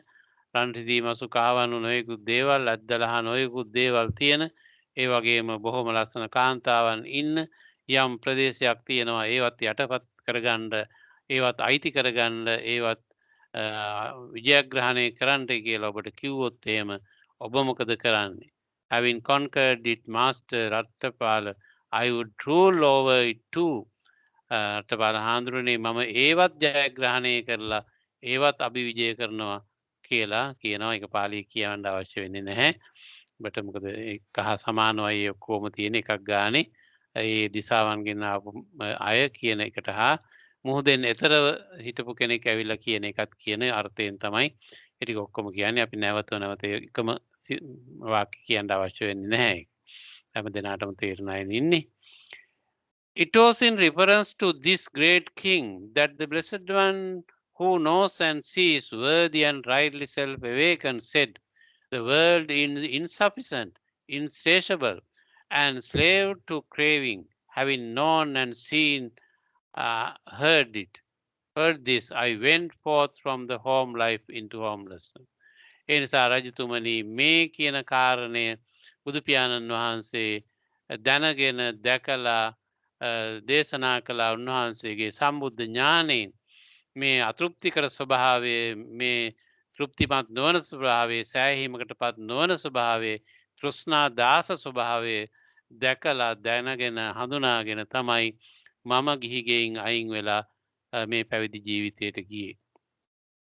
රන් රිදී මසු කහවණු නොයෙකුත් දේවල් ඇද්දලහ නොයෙකුත් දේවල් තියෙන ඒ වගේම බොහොම ලස්සන කාන්තාවන් ඉන්න යම් ප්‍රදේශයක් තියෙනවා ඒවත් යටපත් කරගන්න ඒවත් අයිති කරගන්න ඒවත් විජයග්‍රහණය කරන්නට කියලා ඔබට කිව්වොත් එහෙම ඔබ මොකද කරන්නේ? Having conquered it, Master Rattapala, I would rule over it too. Ratthapala හාමුදුරනේ මම ඒවත් ජයග්‍රහණය කරලා ඒවත් අභිවිජය කරනවා කියලා කියනවා. ඒක පාලියේ කියවන්න අවශ්‍ය වෙන්නේ නැහැ. බට මොකද ඒක හා සමානවයි ඔක්කොම තියෙන එකක් ගානේ. ඒ දිසාවන්ගෙන් ආපු අය කියන එකට හා මුහුදෙන් එතරව හිටපු කෙනෙක් ඇවිල්ලා කියන එකත් කියන අර්ථයෙන් තමයි ඒ ටික ඔක්කොම කියන්නේ. අපි නැවත එකම වාක්‍ය කියන්න අවශ්‍ය වෙන්නේ නැහැ. හැම දෙනාටම තේරෙන අය ඉන්නේ. It was in reference to this great king that the Blessed One who knows and sees, worthy and rightly self-awakened, said, the world is insufficient, insatiable, and slave to craving, having known and seen, heard this, I went forth from the home life into homelessness. ඒ නිසා රජතුමනි මේ කියන කාරණය බුදු පියාණන් වහන්සේ දැනගෙන දැකලා දේශනා කළා. උන්වහන්සේගේ සම්බුද්ධ ඥානයෙන් මේ අතෘප්තිකර ස්වභාවය, මේ තෘප්තිමත් නොවන ස්වභාවය, සෑහීමකටපත් නොවන ස්වභාවය, තෘෂ්ණා දාස ස්වභාවය දැකලා දැනගෙන හඳුනාගෙන තමයි මම ගිහිගෙයින් අයින් වෙලා මේ පැවිදි ජීවිතයට ගියේ.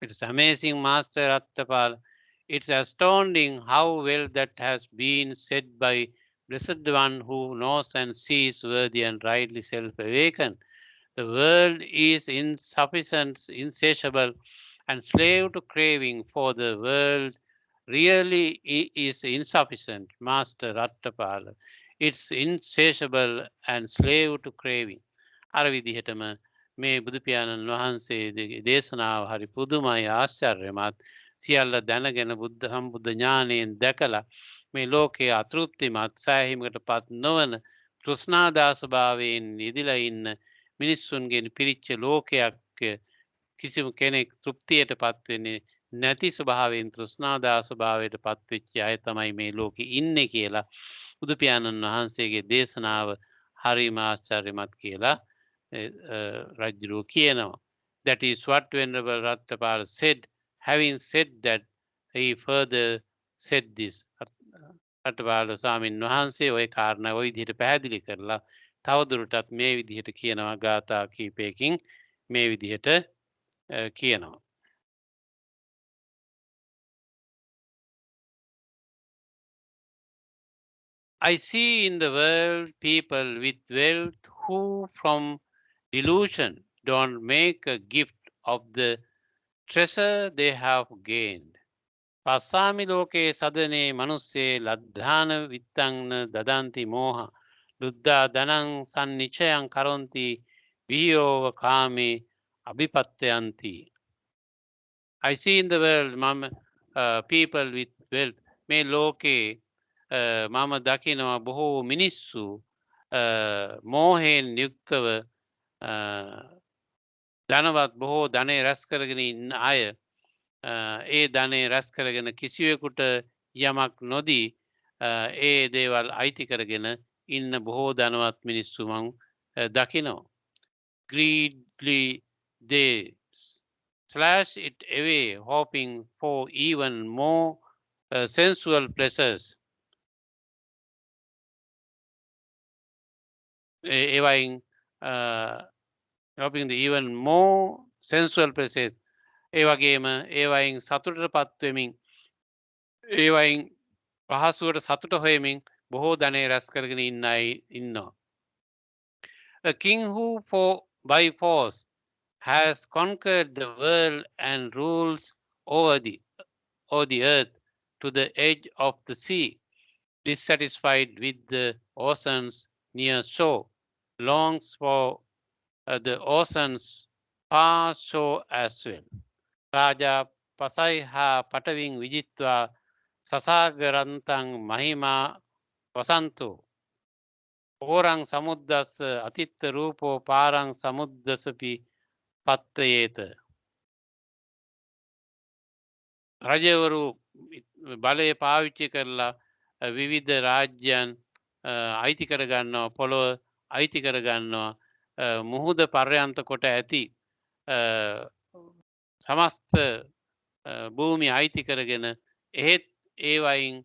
It's amazing, Master Rattapal. It's astounding how well that has been said by Blessed One who knows and sees, worthy and rightly self-awakened. The world is insufficient, insatiable, and slave to craving, for the world really is insufficient, Master Rattapala. It's insatiable and slave to craving. අර විදිහටම මේ බුදු පියාණන් වහන්සේ දේශනාව හරි පුදුමයි, ආශ්චර්යමත්. සියල්ල දැනගෙන බුද්ධ සම්බුද්ධ ඥානයෙන් දැකලා මේ ලෝකයේ අතෘප්තිමත්, සෑහීමකටපත් නොවන, තෘෂ්ණාදා ස්වභාවයෙන් නිදිලා ඉන්න මිනිස්සුන්ගෙන් පිරිච්ච ලෝකයක්, කිසිම කෙනෙක් තෘප්තියටපත් වෙන්නේ නැති ස්වභාවයෙන් තෘෂ්ණාදා ස්වභාවයට පත්වෙච්ච අය තමයි මේ ලෝකෙ ඉන්නේ කියලා බුදු පියාණන් වහන්සේගේ දේශනාව හරිම ආශ්චර්යමත් කියලා රජුරෝ කියනවා. That is what Venerable Rattapala said. Having said that, he further said this. Ratthapala ස්වාමීන් වහන්සේ ওই කාරණා ওই විදිහට පැහැදිලි කරලා තවදුරටත් මේ විදිහට කියනවා. ගාථා කීපයකින් මේ විදිහට කියනවා. I see in the world people with wealth who from delusion don't make a gift of the treasure they have gained. පස්සාමි ලෝකේ සදනේ මනුස්සේ ලද්ධාන විත්තංන දදන්ති මෝහ දුද්දා දනං සන්නිචයං කරොන්ති වියෝව කාමේ අභිපත්තයන්ති. I see in the world people with wealth. මේ ලෝකේ මම දකිනවා බොහෝ මිනිස්සු මෝහයෙන් යුක්තව ධනවත්, බොහෝ ධනෙ රැස් කරගෙන ඉන්න අය ඒ ධනෙ රැස් කරගෙන කිසිවෙකුට යමක් නොදී ඒ දේවල් අයිති කරගෙන ඉන්න බොහෝ ධනවත් මිනිස්සු මං දකිනවා. Greedily they slash it away, hoping for even more sensual pleasures. ඒවයින් hoping the even more sensual pleasures. ඒ වගේම ඒවයින් සතුටට පත්වෙමින්, ඒවයින් පහසුවට සතුට හොයමින් බොහෝ ධනෙ රැස් කරගෙන ඉන්න අය ඉන්නවා. A king who by force has conquered the world and rules over the earth to the edge of the sea, dissatisfied with the ocean's near shore, longs for the ocean's far shore as well. Raja පසයි හා පටවින් විජිත්වා සසාගරන්තං මහිමා වසන්තෝ ඕරං සමුද්දස්ස අතිත්ත රූපෝ පාරං සමුද්දසපි පත්තයේත. රජවරු බලය පාවිච්චි කරලා විවිධ රාජ්‍යයන් අයිති කරගන්නවා, පොළොව අයිති කරගන්නවා, මුහුද පර්යන්ත කොට ඇති සමස්ත භූමි අයිති කරගෙන එහෙත් ඒවයින්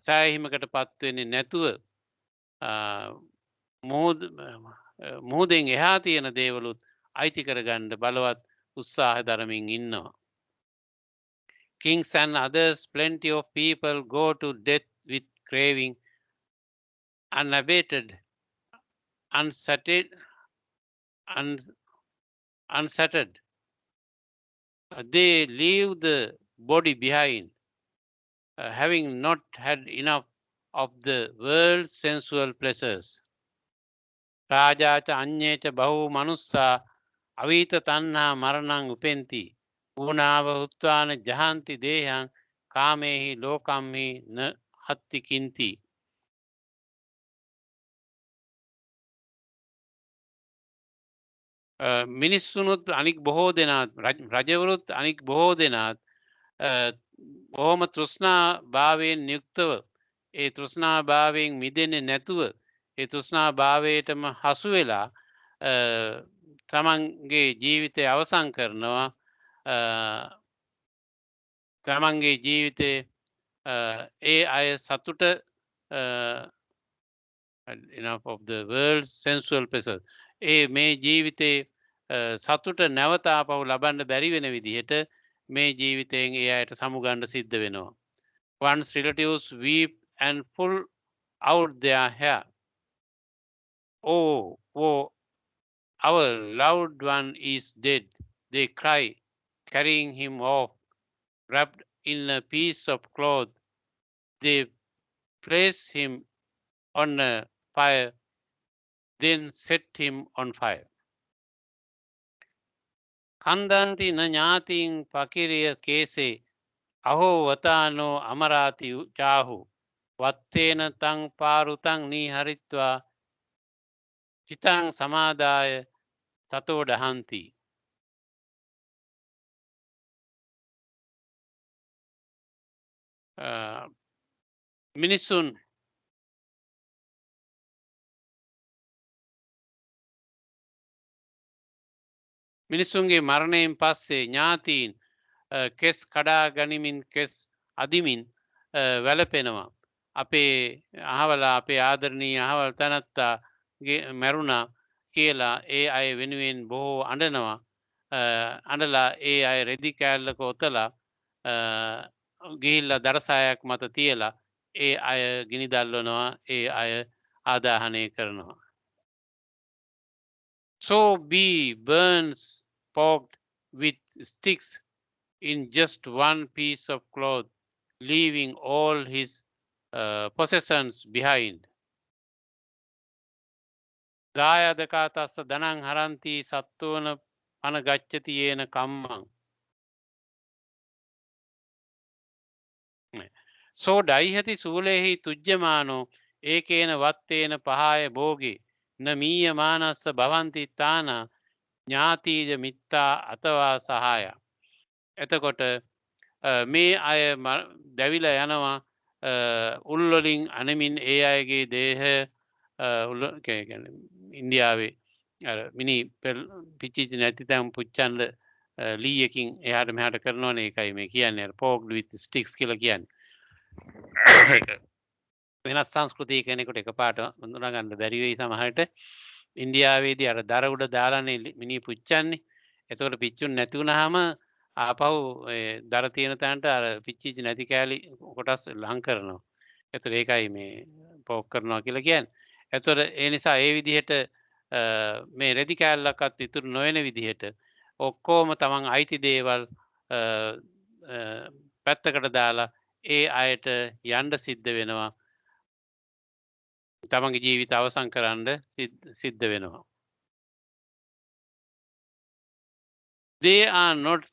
සෑහීමකට පත්වෙන්නේ නැතුව මුහුදෙන් එහා තියෙන දේවලුත් අයිති කරගන්න බලවත් උත්සාහ දරමින් ඉන්නවා. Kings and others, plenty of people go to death with craving, unabated, unsated. They leave the body behind, having not had enough of the world's sensual pleasures. රාජාච අඤ්ඤේච බහු මනුස්සා අවීත තණ්හා මරණං උපෙන්ති. ඌනාව උත්වාන ජහන්ති දේහං කාමේහි ලෝකම්හි න හත්ති කින්ති. මිනිස්සුනුත් අනික් බොහෝ දෙනාත් රජවරුත් අනික් බොහෝ දෙනාත් බොහොම තෘෂ්ණා භාවයෙන් යුක්තව ඒ තෘෂ්ණා භාවයෙන් මිදෙන්නේ නැතුව ඒ තෘෂ්ණා භාවයටම හසු වෙලා තමන්ගේ ජීවිතය අවසන් කරනවා. තමන්ගේ ජීවිතේ ඒ අය සතුට enough of the world's sensual pleasures. ඒ මේ ජීවිතේ සතුට නැවත ආපහු ලබන්න බැරි වෙන විදිහට මේ ජීවිතයෙන් ඒ අයට සමුගන්න සිද්ධ වෙනවා. One's relatives weep and pull out their hair. Oh, our loved one is dead. They cry, carrying him off, wrapped in a piece of cloth. They place him on a fire, then set him on fire. කන්දන්ති න ඥාතින් පකිරිය කේසේ අහෝ වතානෝ අමරාති චාහු වත්තේන තං පාරුතං නීහරිත්වා චිතං සමාදාය තතෝ ඩහන්ති. මිනිසුන්ගේ මරණයෙන් පස්සේ ඥාතීන් කෙස් කඩා ගනිමින් කෙස් අදිමින් වැළපෙනවා. අපේ අහවලා අපේ ආදරණීය අහවල් තැනැත්තා මැරුණා කියලා ඒ අය වෙනුවෙන් බොහෝ අඬනවා. අඬලා ඒ අය රෙදි කෑල්ලක ඔතලා ගිහිල්ලා දරසායක් මත තියලා ඒ අය ගිනි දල්වනවා. ඒ අය ආදාහනය කරනවා. So be burns poked with sticks in just one piece of cloth, leaving all his possessions behind. දායදකා තස්ස ධනං හරන්ති සත්වන පන ගච්ඡති යේන කම්මං. සෝ ඩයිහති සූලේහි තුජ්ජමානෝ ඒකේන වත්තේන පහාය භෝගේ න මීයමානස්ස භවන්ති තාන ඥාතීජ මිත්තා අතවා සහාය. එතකොට මේ අය දැවිලා යනවා උල්වලින් අනමින් ඒ අයගේ දේහ ඉන්දියාවේ මිනි පිච්චිච්ච නැති තැන් පුච්චන්ඩ ලීයකින් එහාට මෙහාට කරනවනේ. ඒකයි මේ කියන්නේ පෝක්ඩ් විත් ස්ටික්ස් කියලා කියන්නේ. වෙනස් සංස්කෘතිය කෙනෙකුට එකපාරට හඳුනාගන්න බැරි වෙයි සමහරට. ඉන්දියාවේදී අර දර උඩ දාලානේ මිනි පුච්චන්නේ. එතකොට පිච්චුන් නැති වුනහම ආපහු දර තියෙන තැනට අර පිච්චිච්ච නැති කෑලි කොටස් ලං කරනවා. එතකොට ඒකයි මේ පෝක් කරනවා කියලා කියන්නේ. එතකොට ඒ නිසා ඒ විදිහට මේ රෙදි කෑල්ලක්වත් ඉතුරු නොවන විදිහට ඔක්කොම තමන් අයිති දේවල් පැත්තකට දාලා ඒ අයට යන්න සිද්ධ වෙනවා. තමන්ගේ ජීවිත අවසන් කරන්න සිද්ධ වෙනවා. They are not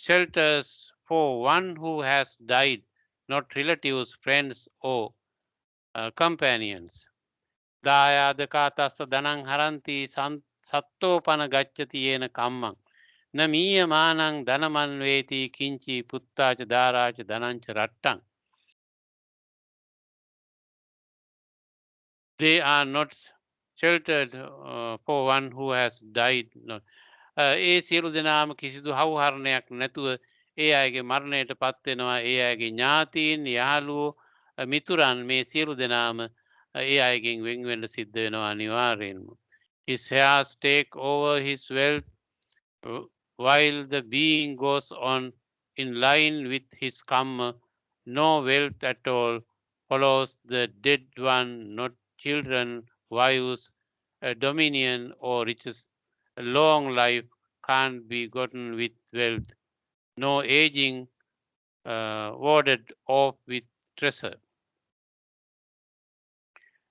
shelters for one who has died, not relatives, friends or companions. දායාදකා තස්ස ධනං හරන්ති සත්තෝ පන ගච්ඡති යේන කම්මං න මීයමානං ධනමන් වේති කිංචි පුත්තාච දාරාච ධනංච රට්ටං. They are not sheltered for one who has died. ඒ සියලු දෙනාම කිසිදු හවුහරණයක් නැතුව ඒ අයගේ මරණයට පත් වෙනවා. ඒ අයගේ ඥාතීන් යහළුවෝ මිතුරන් මේ සියලු දෙනාම ඒ අයගෙන් වෙන් වෙන්න සිද්ධ වෙනවා අනිවාර්යෙන්ම. His heirs take over his wealth, while the being goes on in line with his karma. No wealth at all follows the dead one, not children, wives, dominion, or riches. A long life can't be gotten with wealth. No aging warded off with treasure.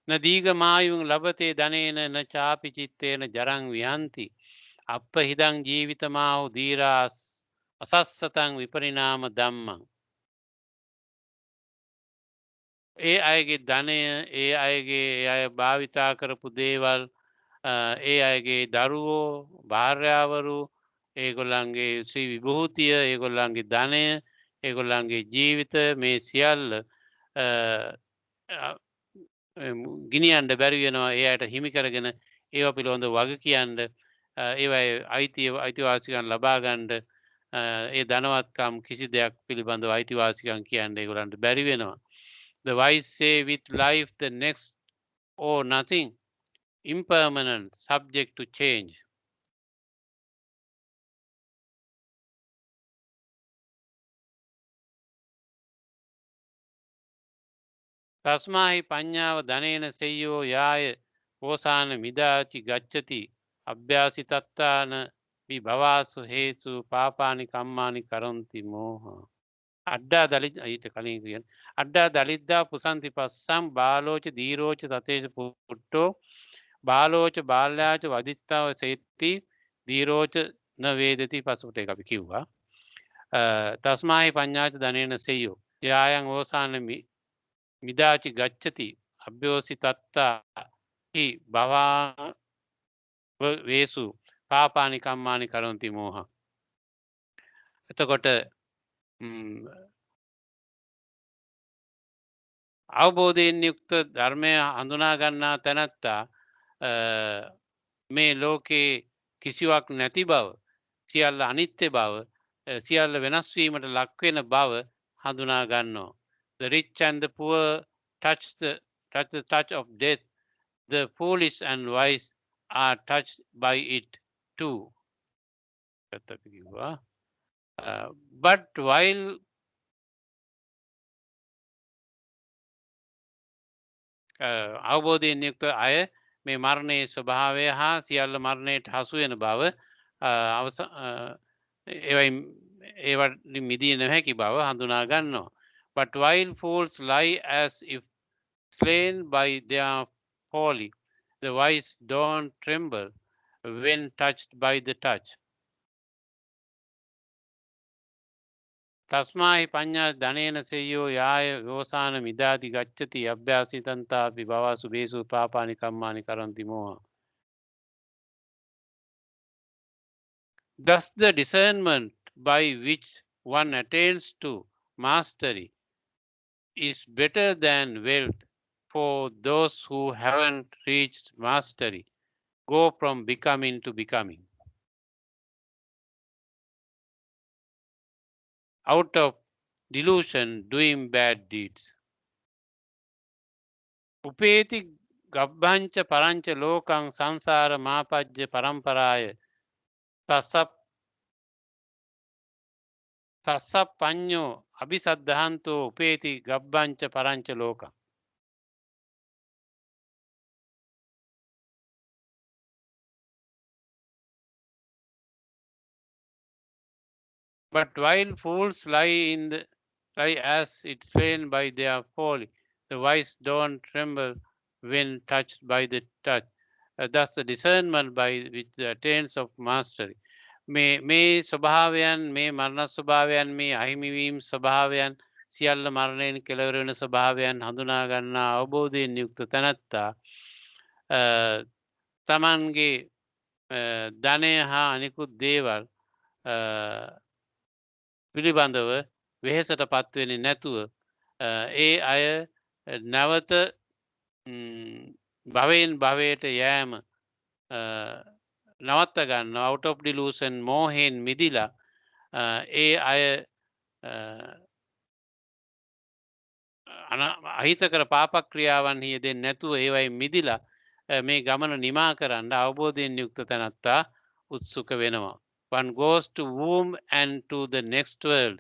न दीघमायुं लभते धनेन न चापि चित्तेन जरं विहन्ति අපහිදං ජීවිතමාහු දීරාස් අසස්සතං විපරිනාම ධම්මං. ඒ අයගේ ධනය ඒ අයගේ අය භාවිතා කරපු දේවල් ඒ අයගේ දරුවෝ භාර්යාවරු ඒගොල්ලන්ගේ ශ්‍රී විභූතිය ඒගොල්ලන්ගේ ධනය ඒගොල්ලන්ගේ ජීවිත මේ සියල්ල ගිනියන්ඩ බැරි වෙනවා ඒ අයට හිමි කරගෙන ඒව පිළිබඳ වග කියන්න ඒවයි අයිතිවාසිකන් ලබා ගන්න ඒ ධනවත්කම් කිසි දෙයක් පිළිබඳව අයිතිවාසිකම් කියන්න ඒගොල්ලන්ට බැරි වෙනවා. The wise say with life the next or nothing, impermanent, subject to change. තස්මාහි පඤ්ඤාව ධනේන සෙය්‍යෝ යාය ඕසාන මිදාචි ගච්ඡති අභ්‍යාසිතත්තාන විභවාසු හේතු පාපානි කම්මානි කරන්ති මෝහ. අඩ්ඩා දලිත් ඊට කලින් කියන අඩ්ඩා දලිද්දා පුසන්ති පස්සම් බාලෝච දීරෝච තතේජ පුට්ටෝ බාලෝච බාල්යාච වදිත්තාව සේති දීරෝච න වේදති පසුට එක අපි කිව්වා. තස්මාහි පඤ්ඤාච ධනේන සෙය්‍යෝ යායන් ඕසාන මිදාචි ගච්ඡති අභ්‍යෝසි තත්තා හි භවා වේසු පාපානි කම්මානි කරන්ති මෝහ. එතකොට අවබෝධයෙන් යුක්ත ධර්මය හඳුනා ගන්නා තැනැත්තා මේ ලෝකේ කිසිවක් නැති බව සියල්ල අනිත්‍ය බව සියල්ල වෙනස් වීමට ලක් වෙන බව හඳුනා ගන්නවා. The rich and the poor touch the touch of death. The foolish and wise are touched by it too. But while අවබෝධයෙන් යුක්ත අය මේ මරණයේ ස්වභාවය හා සියල්ල මරණයට හසු වෙන බව ඒවට මිදිය නොහැකි බව හඳුනා ගන්නවා. But while fools lie as if slain by their folly, the wise don't tremble when touched by the touch. තස්මාහි පඤ්ඤා ධනේන සෙය්‍යෝ යාය යෝසාන මිදාති ගච්ඡති අභ්‍යාසිතන්තාපි භවසු බේසු පාපානි කම්මානි කරන්ති මෝහ. Thus the discernment by which one attains to mastery is better than wealth for those who haven't reached mastery, go from becoming to becoming. Out of delusion doing bad deeds. උපේති ගබ්බංච පරංච ලෝකං සංසාර මාපජ්ජ පරම්පරාය තස්සප්පඤ්ඤෝ අபிසද්ධහන්තෝ උපේති ගබ්බංච පරංච ලෝකං. But while fools lie as it's slain by their folly, the wise don't tremble when touched by the touch. Thus the discernment by which the attains of mastery. මේ ස්වභාවයන් මේ මරණ ස්වභාවයන් මේ අහිමිවීම් ස්වභාවයන් සියල්ල මරණයෙන් කෙලවර වෙන ස්වභාවයන් හඳුනා ගන්නා අවබෝධයෙන් යුක්ත තැනැත්තා තමන්ගේ ධනය හා අනිකුත් දේවල් පිළිබඳව වෙහෙසට පත්වෙන්නේ නැතුව ඒ අය නැවත භවයෙන් භවයට යෑම නවත්ත ගන්න out of delusion මෝහයෙන් මිදිලා ඒ අය අහිතකර පාපක්‍රියාවන් යෙදෙන්නේ නැතුව ඒවයි මිදිලා මේ ගමන නිමා කරන්න අවබෝධයෙන් යුක්ත තැනැත්තා උත්සුක වෙනවා. One goes to womb and to the next world,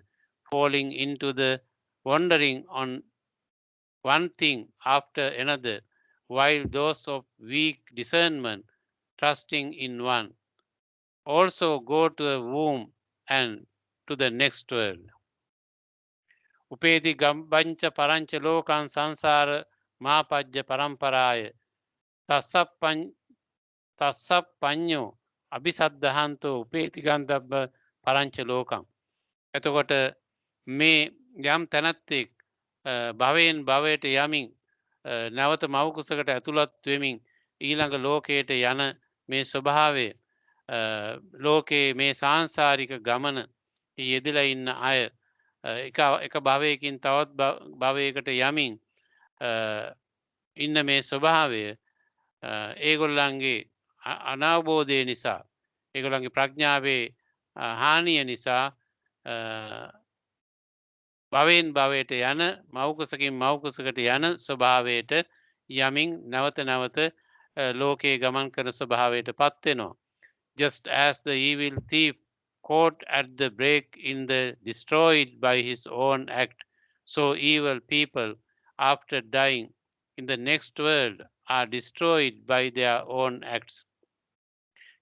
falling into the wandering on one thing after another, while those of weak discernment, trusting in one, also go to the womb and to the next world. උපේති ගම්බංච පරංච ලෝකං සංසාර මාපජ්ජ පරම්පරාය තස්සප්පඤ්ඤෝ අபிසද්ධහන්තෝ උපේති ගන්ධබ්බ පරංච ලෝකං. එතකොට මේ යම් තැනැත්තෙක් භවයෙන් භවයට යමින් නැවත මවකුසකට ඇතුළත් වෙමින් ඊළඟ ලෝකයට යන මේ ස්වභාවය ලෝකයේ මේ සාංසාරික ගමන යෙදලා ඉන්න අය එක භවයකින් තවත් භවයකට යමින් ඉන්න මේ ස්වභාවය ඒගොල්ලන්ගේ අනවබෝධය නිසා ඒගොල්ලන්ගේ ප්‍රඥාවේ හානිය නිසා භවයෙන් භවයට යන මවකුසකින් මවකුසකට යන ස්වභාවයට යමින් නැවත නැවත ලෝකයේ ගමන් කරන ස්වභාවයට පත් වෙනවා. Just as the evil thief caught at the break in the destroyed by his own act, so evil people after dying in the next world are destroyed by their own acts.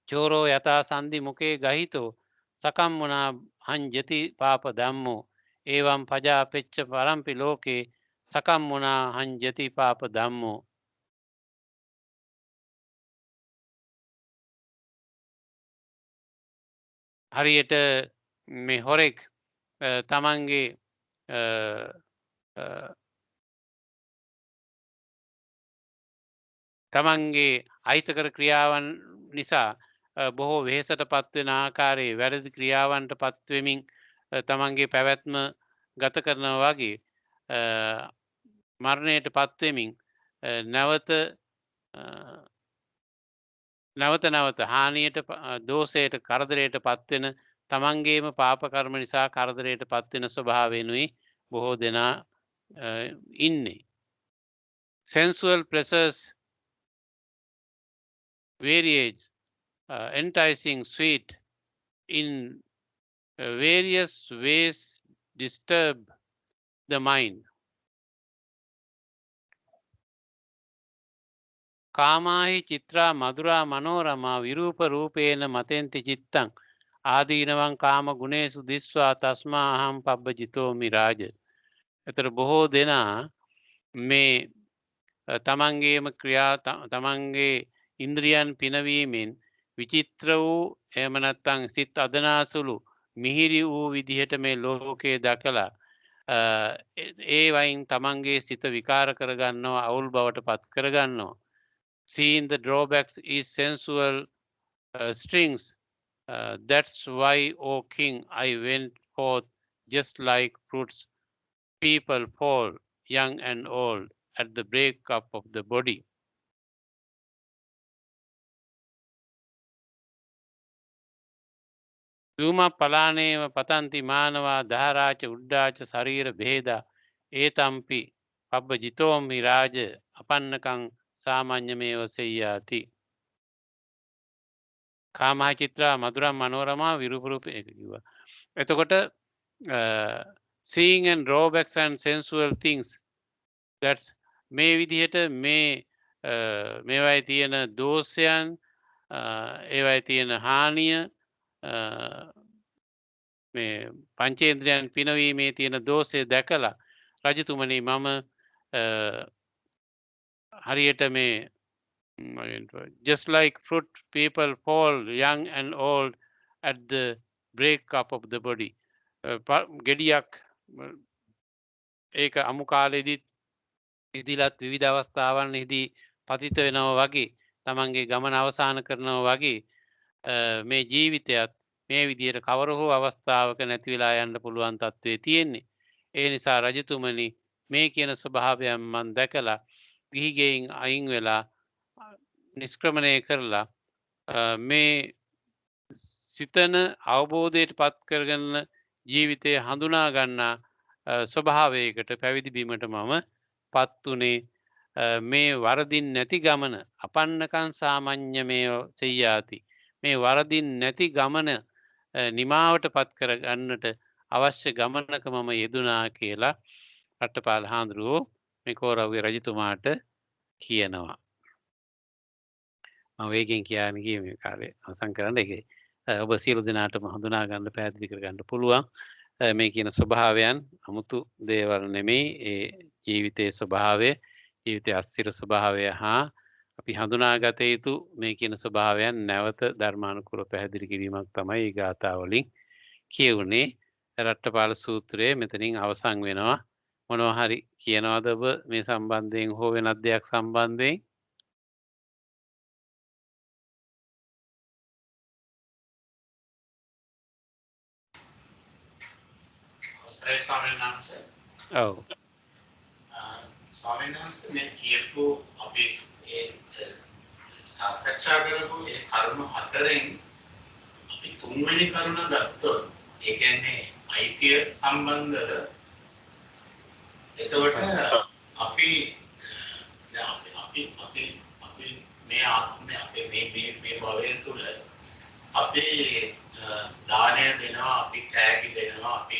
චෝරෝ යතා සන්ධි මුකේ ගහිතෝ සකම්මුනා හංජති පාප ධම්මෝ එවං පජා පෙච්ච පරම්පි ලෝකේ සකම්මුනා හංජති පාප ධම්මෝ. හරියට මේ හොරෙක් තමන්ගේ අහිතකර ක්‍රියාවන් නිසා බොහෝ වෙහෙසට පත්වෙන ආකාරයේ වැරදි ක්‍රියාවන්ට පත්වෙමින් තමන්ගේ පැවැත්ම ගත කරනවා වගේ මරණයට පත්වෙමින් නැවත හානියට දෝෂයට කරදරයට පත්වෙන තමන්ගේම පාප කර්ම නිසා කරදරයට පත්වෙන ස්වභාවයෙනුයි බොහෝ දෙනා ඉන්නේ. Sensual pleasures various enticing sweet in various ways disturb the mind. කාමාහි Chitra මధుරා මනෝරමා විරූප රූපේන මතෙන්ති චිත්තං ආදීනවං කාම ගුණේසු දිස්වා තස්මා අහං පබ්බජිතෝමි රාජ. එතර බොහෝ දෙනා මේ තමන්ගේ ඉන්ද්‍රියන් පිනවීමෙන් විචිත්‍ර වූ එහෙම නැත්නම් සිත් අදනාසුළු මිහිරි වූ විදිහට මේ ලෝකයේ දැකලා ඒ වයින් තමන්ගේ සිත විකාර කරගන්නවා, අවුල් බවට පත් කරගන්නවා. Seeing the drawbacks is sensual strings. That's why, O king, I went forth just like fruits. People fall, young and old, at the break-up of the body. Duma palaneva patanti manava dharacha uddacha sarira bheda etampi pabbajitomi raja apannakang සාමාන්‍යමේව සෙය්‍යාති. කාමා Chitra මధుරම් මනෝරමා විරූප රූප ඒක කිව්වා. එතකොට seeing and drawbacks and sensual things, that's මේ විදිහට මේවායි තියෙන දෝෂයන් ඒවායි තියෙන හානිය මේ පංචේන්ද්‍රයන් පිනවීමේ තියෙන දෝෂය දැකලා රජතුමනි මම හරියට මේ just like fruit people fall young and old at the break up of the body. ගෙඩියක් ඒක අමු කාලෙදිත් ඉදිලත් විවිධ අවස්ථාවන්හිදී පතිත වෙනවා වගේ තමන්ගේ ගමන අවසන් කරනවා වගේ මේ ජීවිතයත් මේ විදිහට කවර හෝ අවස්ථාවක නැති වෙලා යන්න පුළුවන් තත්ත්වයේ තියෙන්නේ. ඒ නිසා රජතුමනි මේ කියන ස්වභාවයන් මම දැකලා ගිහිගෙයින් අයින් වෙලා නිෂ්ක්‍රමණය කරලා මේ සිතන අවබෝධයට පත් කරගන්න ජීවිතය හඳුනා ගන්නා ස්වභාවයකට පැවිදි බීමට මම පත් උනේ. මේ වරදින් නැති ගමන අපන්නකං සාමාන්‍යමේව සෙය්‍යාති. මේ වරදින් නැති ගමන නිමාවට පත් කර ගන්නට අවශ්‍ය ගමනක මම යෙදුනා කියලා රට්ටපාල හාමුදුරුවෝ මේ කෝරව්වේ රජතුමාට කියනවා. මම වේගෙන් කියන්න ගියේ මේ කාර්යය අවසන් කරන්න. ඒකේ ඔබ සියලු දෙනාටම හඳුනා ගන්න පැහැදිලි කර ගන්න පුළුවන්. මේ කියන ස්වභාවයන් 아무තු දේවල් නෙමෙයි. ඒ ජීවිතයේ ස්වභාවය, ජීවිතයේ අස්තිර ස්වභාවය හා අපි හඳුනාගත යුතු මේ කියන ස්වභාවයන් නැවත ධර්මානුකූලව පැහැදිලි කිරීමක් තමයි මේ ගාථා වලින් කියුනේ. රට්ටපාල සූත්‍රය මෙතනින් අවසන් වෙනවා. මොනවා හරි කියනවද ඔබ මේ සම්බන්ධයෙන් හෝ වෙනත් දෙයක් සම්බන්ධයෙන්?
අවසරයි ස්වාමීන් වහන්සේ.
ඔව්.
ස්වාමීන් වහන්සේ මේ කියපු අපි ඒ සාකච්ඡා කරපු ඒ කරුණු හතරෙන් අපි තුන්වෙනි කරුණ ගත්තොත් ඒ කියන්නේ අයිතිය සම්බන්ධ. එතකොට අපි මේ ආත්මය අපේ මේ භවය තුළ අපි දානය දෙනවා, අපි තෑගි දෙනවා, අපි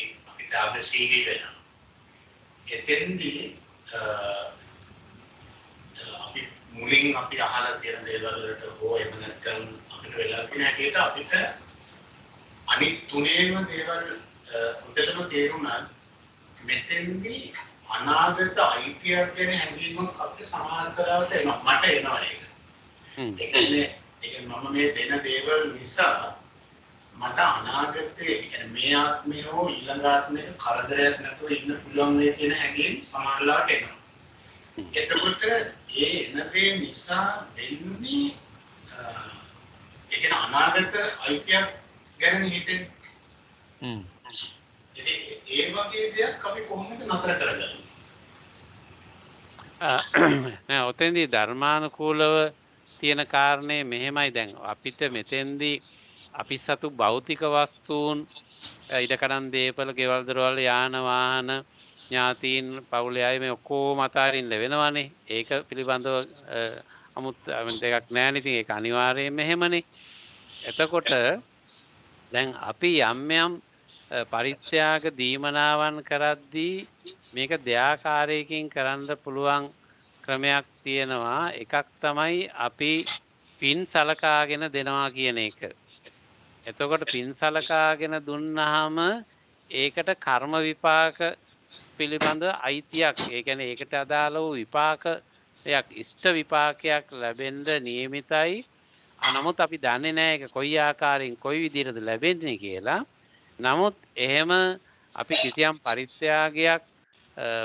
ත්‍යාගශීලී වෙනවා. එතෙන්දී අපි මුලින් අපි අහලා තියෙන දේවල් වලට හෝ එහෙම නැත්නම් අපිට වෙලා තියෙන හැටියට අපිට අනිත් තුනේම දේවල් හොඳටම තේරුණා. මෙතෙන්දී අනාගත අයිතියක් ගැන හැඟීමක් අපිට සමාන කරවට එනවා. මට එනවා ඒක. ඒ කියන්නේ මම මේ දෙන දේවල් නිසා මට අනාගතයේ කියන්නේ මේ ආත්මේ හෝ ඊළඟ ආත්මයක කරදරයක් නැතුව ඉන්න පුළුවන් වෙයි කියන හැඟීම් සමහරලාට එනවා. එතකොට ඒ එන දේ නිසා වෙන්නේ ඒ කියන්නේ අනාගත අයිතියක් ගැන හිතෙන්නේ. ඒ වගේ දෙයක් අපි කොහොමද නතර කරගන්නේ?
නෑ ඔතෙන්දී ධර්මානුකූලව තියෙන කාරණේ මෙහෙමයි. දැන් අපිට මෙතෙන්දී අපි සතු භෞතික වස්තුන් ඉඩකඩම් දේපල ගෙවල් දොරවල් යාන වාහන ඥාතීන් පවුලේ අය මේ ඔක්කොම අතාරින්න වෙනවනේ. ඒක පිළිබඳව 아무ත් දෙයක් නෑ නේ. ඉතින් ඒක අනිවාර්යයෙන්ම එහෙමනේ. එතකොට දැන් අපි යම් පරිත්‍යාග දීමනාවන් කරද්දී මේක දෙආකාරයකින් කරන්න පුළුවන් ක්‍රමයක් තියෙනවා. එකක් තමයි අපි පින් සලකාගෙන දෙනවා කියන එක. එතකොට පින් සලකාගෙන දුන්නාම ඒකට කර්ම විපාක පිළිබඳ අයිතියක්, ඒ කියන්නේ ඒකට අදාළ වූ විපාකයක්, ඉෂ්ට විපාකයක් ලැබෙන්න නියමිතයි. නමුත් අපි දන්නේ නැහැ ඒක කොයි ආකාරයෙන් කොයි විදිහටද ලැබෙන්නේ කියලා. නමුත් එහෙම අපි කිසියම් පරිත්‍යාගයක්,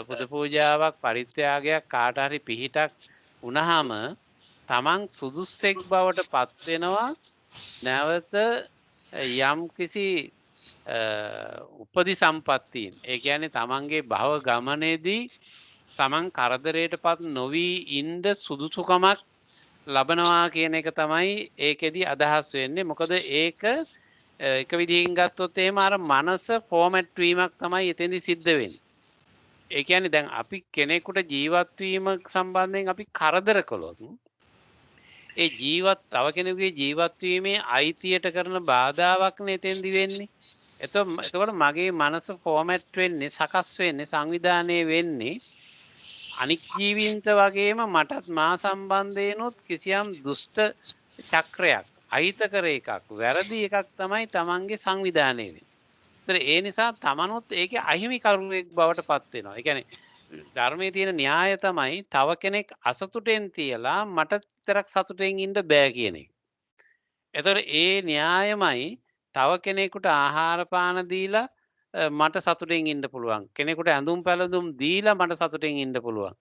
පුද පූජාවක්, පරිත්‍යාගයක් කාට හරි පිහිටක් වුණාම තමන් සුදුස්සෙක් බවට පත් වෙනවා. නැවත යම් කිසි උපදි සම්පත්තීන්, ඒ කියන්නේ තමන්ගේ භව ගමනේදී තමන් කරදරයටපත් නොවි ඉන්න සුදුසුකමක් ලබනවා කියන එක තමයි ඒකෙදි අදහස් වෙන්නේ. මොකද ඒක එක විදිහකින් ගත්තොත් එහෙම අර මනස ෆෝමැට් වීමක් තමයි එතෙන්දි සිද්ධ වෙන්නේ. ඒ කියන්නේ දැන් අපි කෙනෙකුට ජීවත් වීම සම්බන්ධයෙන් අපි කරදර කළොත් ඒ තව කෙනෙකුගේ ජීවත් වීමේ අයිතියට කරන බාධාවක් නේ එතෙන්දි වෙන්නේ. එතකොට මගේ මනස ෆෝමැට් වෙන්නේ, සකස් වෙන්නේ, සංවිධානය වෙන්නේ අනික් ජීවීන්ට වගේම මටත් මා සම්බන්ධයෙන්ොත් කිසියම් දුෂ්ට චක්‍රයක්, අහිතකර එකක්, වැරදි එකක් තමයි තමන්ගේ සංවිධානය වෙන්නේ. ඒතර ඒ නිසා තමනුත් ඒකේ අහිමිකරුවෙක් බවට පත් වෙනවා. ඒ කියන්නේ ධර්මයේ තියෙන න්‍යාය තමයි තව කෙනෙක් අසතුටෙන් තියලා මට විතරක් සතුටෙන් ඉන්න බෑ කියන එක. ඒතර ඒ න්‍යායමයි තව කෙනෙකුට ආහාර පාන දීලා මට සතුටෙන් ඉන්න පුළුවන්. කෙනෙකුට ඇඳුම් පැළඳුම් දීලා මට සතුටෙන් ඉන්න පුළුවන්.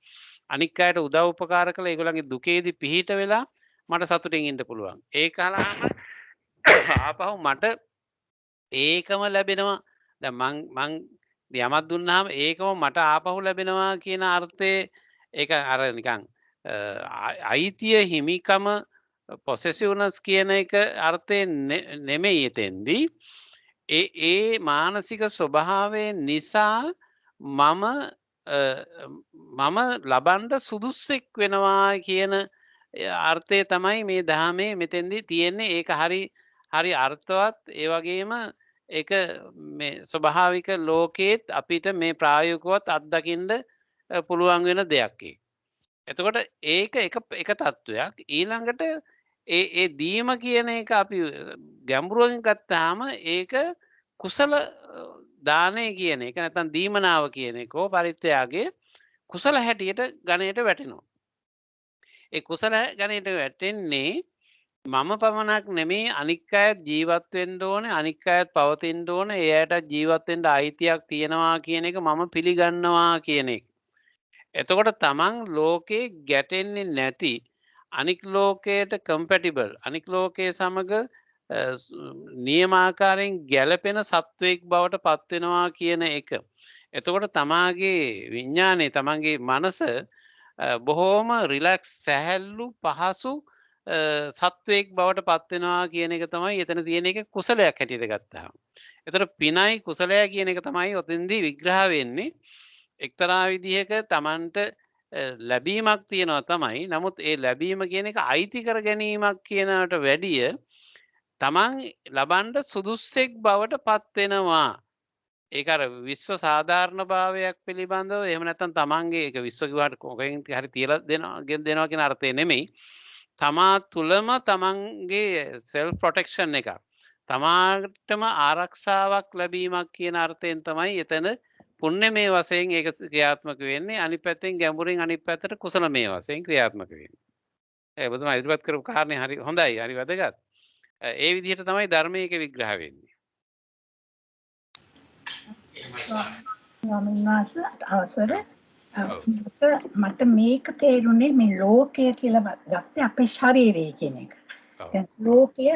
අනික් අයට උදව් උපකාර කළා ඒගොල්ලන්ගේ දුකේදී පිහිට වෙලා මට සතුටින් ඉන්න පුළුවන්. ඒක හරහාම ආපහු මට ඒකම ලැබෙනවා. දැන් මං යමක් දුන්නාම ඒකම මට ආපහු ලැබෙනවා කියන අර්ථයේ ඒක අර නිකන් අයිතිය හිමිකම පොසෙසිව්නස් කියන එක අර්ථයෙන් නෙමෙයි එතෙන්දී. ඒ මානසික ස්වභාවය නිසා මම ලබන්න සුදුස්සෙක් වෙනවා කියන අර්ථය තමයි මේ දහමේ මෙතෙන්දී තියෙන්නේ. ඒක හරි අර්ථවත් ඒ වගේම ඒක මේ ස්වභාවික ලෝකයේත් අපිට මේ ප්‍රායෝගිකවත් අත්දකින්න පුළුවන් වෙන දෙයක් ඒක. එතකොට ඒක එක තත්ත්වයක්. ඊළඟට ඒ දීම කියන එක අපි ගැඹුරින් ගත්තාම ඒක කුසල දානය කියන එක නැත්නම් දීමනාව කියන එක හෝ පරිත්‍යාගයේ කුසල හැටියට ගණයට වැටෙනවා. ඒ කුසල ගණයට වැටෙන්නේ මම පමණක් නෙමේ අනික් අයත් ජීවත් වෙන්න ඕනේ අනික් අයත් පවතින්න ඕනේ ඒ අයට ජීවත් වෙන්න අයිතියක් තියෙනවා කියන එක මම පිළිගන්නවා කියන එක. එතකොට තමන් ලෝකේ ගැටෙන්නේ නැති අනික් ලෝකයට කම්පැටිබල් අනික් ලෝකයේ සමග නියමාකාරයෙන් ගැළපෙන සත්වයක් බවට පත් වෙනවා කියන එක. එතකොට තමාගේ විඥානය තමන්ගේ මනස බොහෝම රිලැක්ස් සැහැල්ලු පහසු සත්වයක් බවට පත් වෙනවා කියන එක තමයි එතන තියෙන එක කුසලයක් හැටියට ගත්තාම. එතකොට පිනයි කුසලය කියන එක තමයි ඔතෙන්දී විග්‍රහ වෙන්නේ. එක්තරා විදිහක තමන්ට ලැබීමක් තියෙනවා තමයි. නමුත් ඒ ලැබීම කියන එක අයිති කර ගැනීමක් කියනකට වැඩිය තමන් ලබන්න සුදුස්සෙක් බවට පත් වෙනවා. ඒක අර විශ්ව සාධාරණ භාවයක් පිළිබඳව එහෙම නැත්නම් තමන්ගේ ඒක විශ්ව කිව්වට කොහෙන් හරි තියලා දෙනවා කියන අර්ථය නෙමෙයි. තමා තුළම තමන්ගේ සෙල්ෆ් ප්‍රොටෙක්ෂන් එකක්. තමාටම ආරක්ෂාවක් ලැබීමක් කියන අර්ථයෙන් තමයි එතන පුණ්‍යමය වශයෙන් ඒක ක්‍රියාත්මක වෙන්නේ. අනිත් පැත්තෙන් ගැඹුරින් අනිත් පැත්තට කුසලමය වශයෙන් ක්‍රියාත්මක වෙන්නේ. ඒ බුදුමා ඉදිරිපත් කරපු කාරණේ හරි හොඳයි. හරි වැදගත්. ඒ විදිහට තමයි ධර්මයේක විග්‍රහ වෙන්නේ.
අවසර මට මේක තේරුනේ මේ ලෝකය කියලා ගත්තේ අපේ ශරීරය කියන එක. දැන් ලෝකය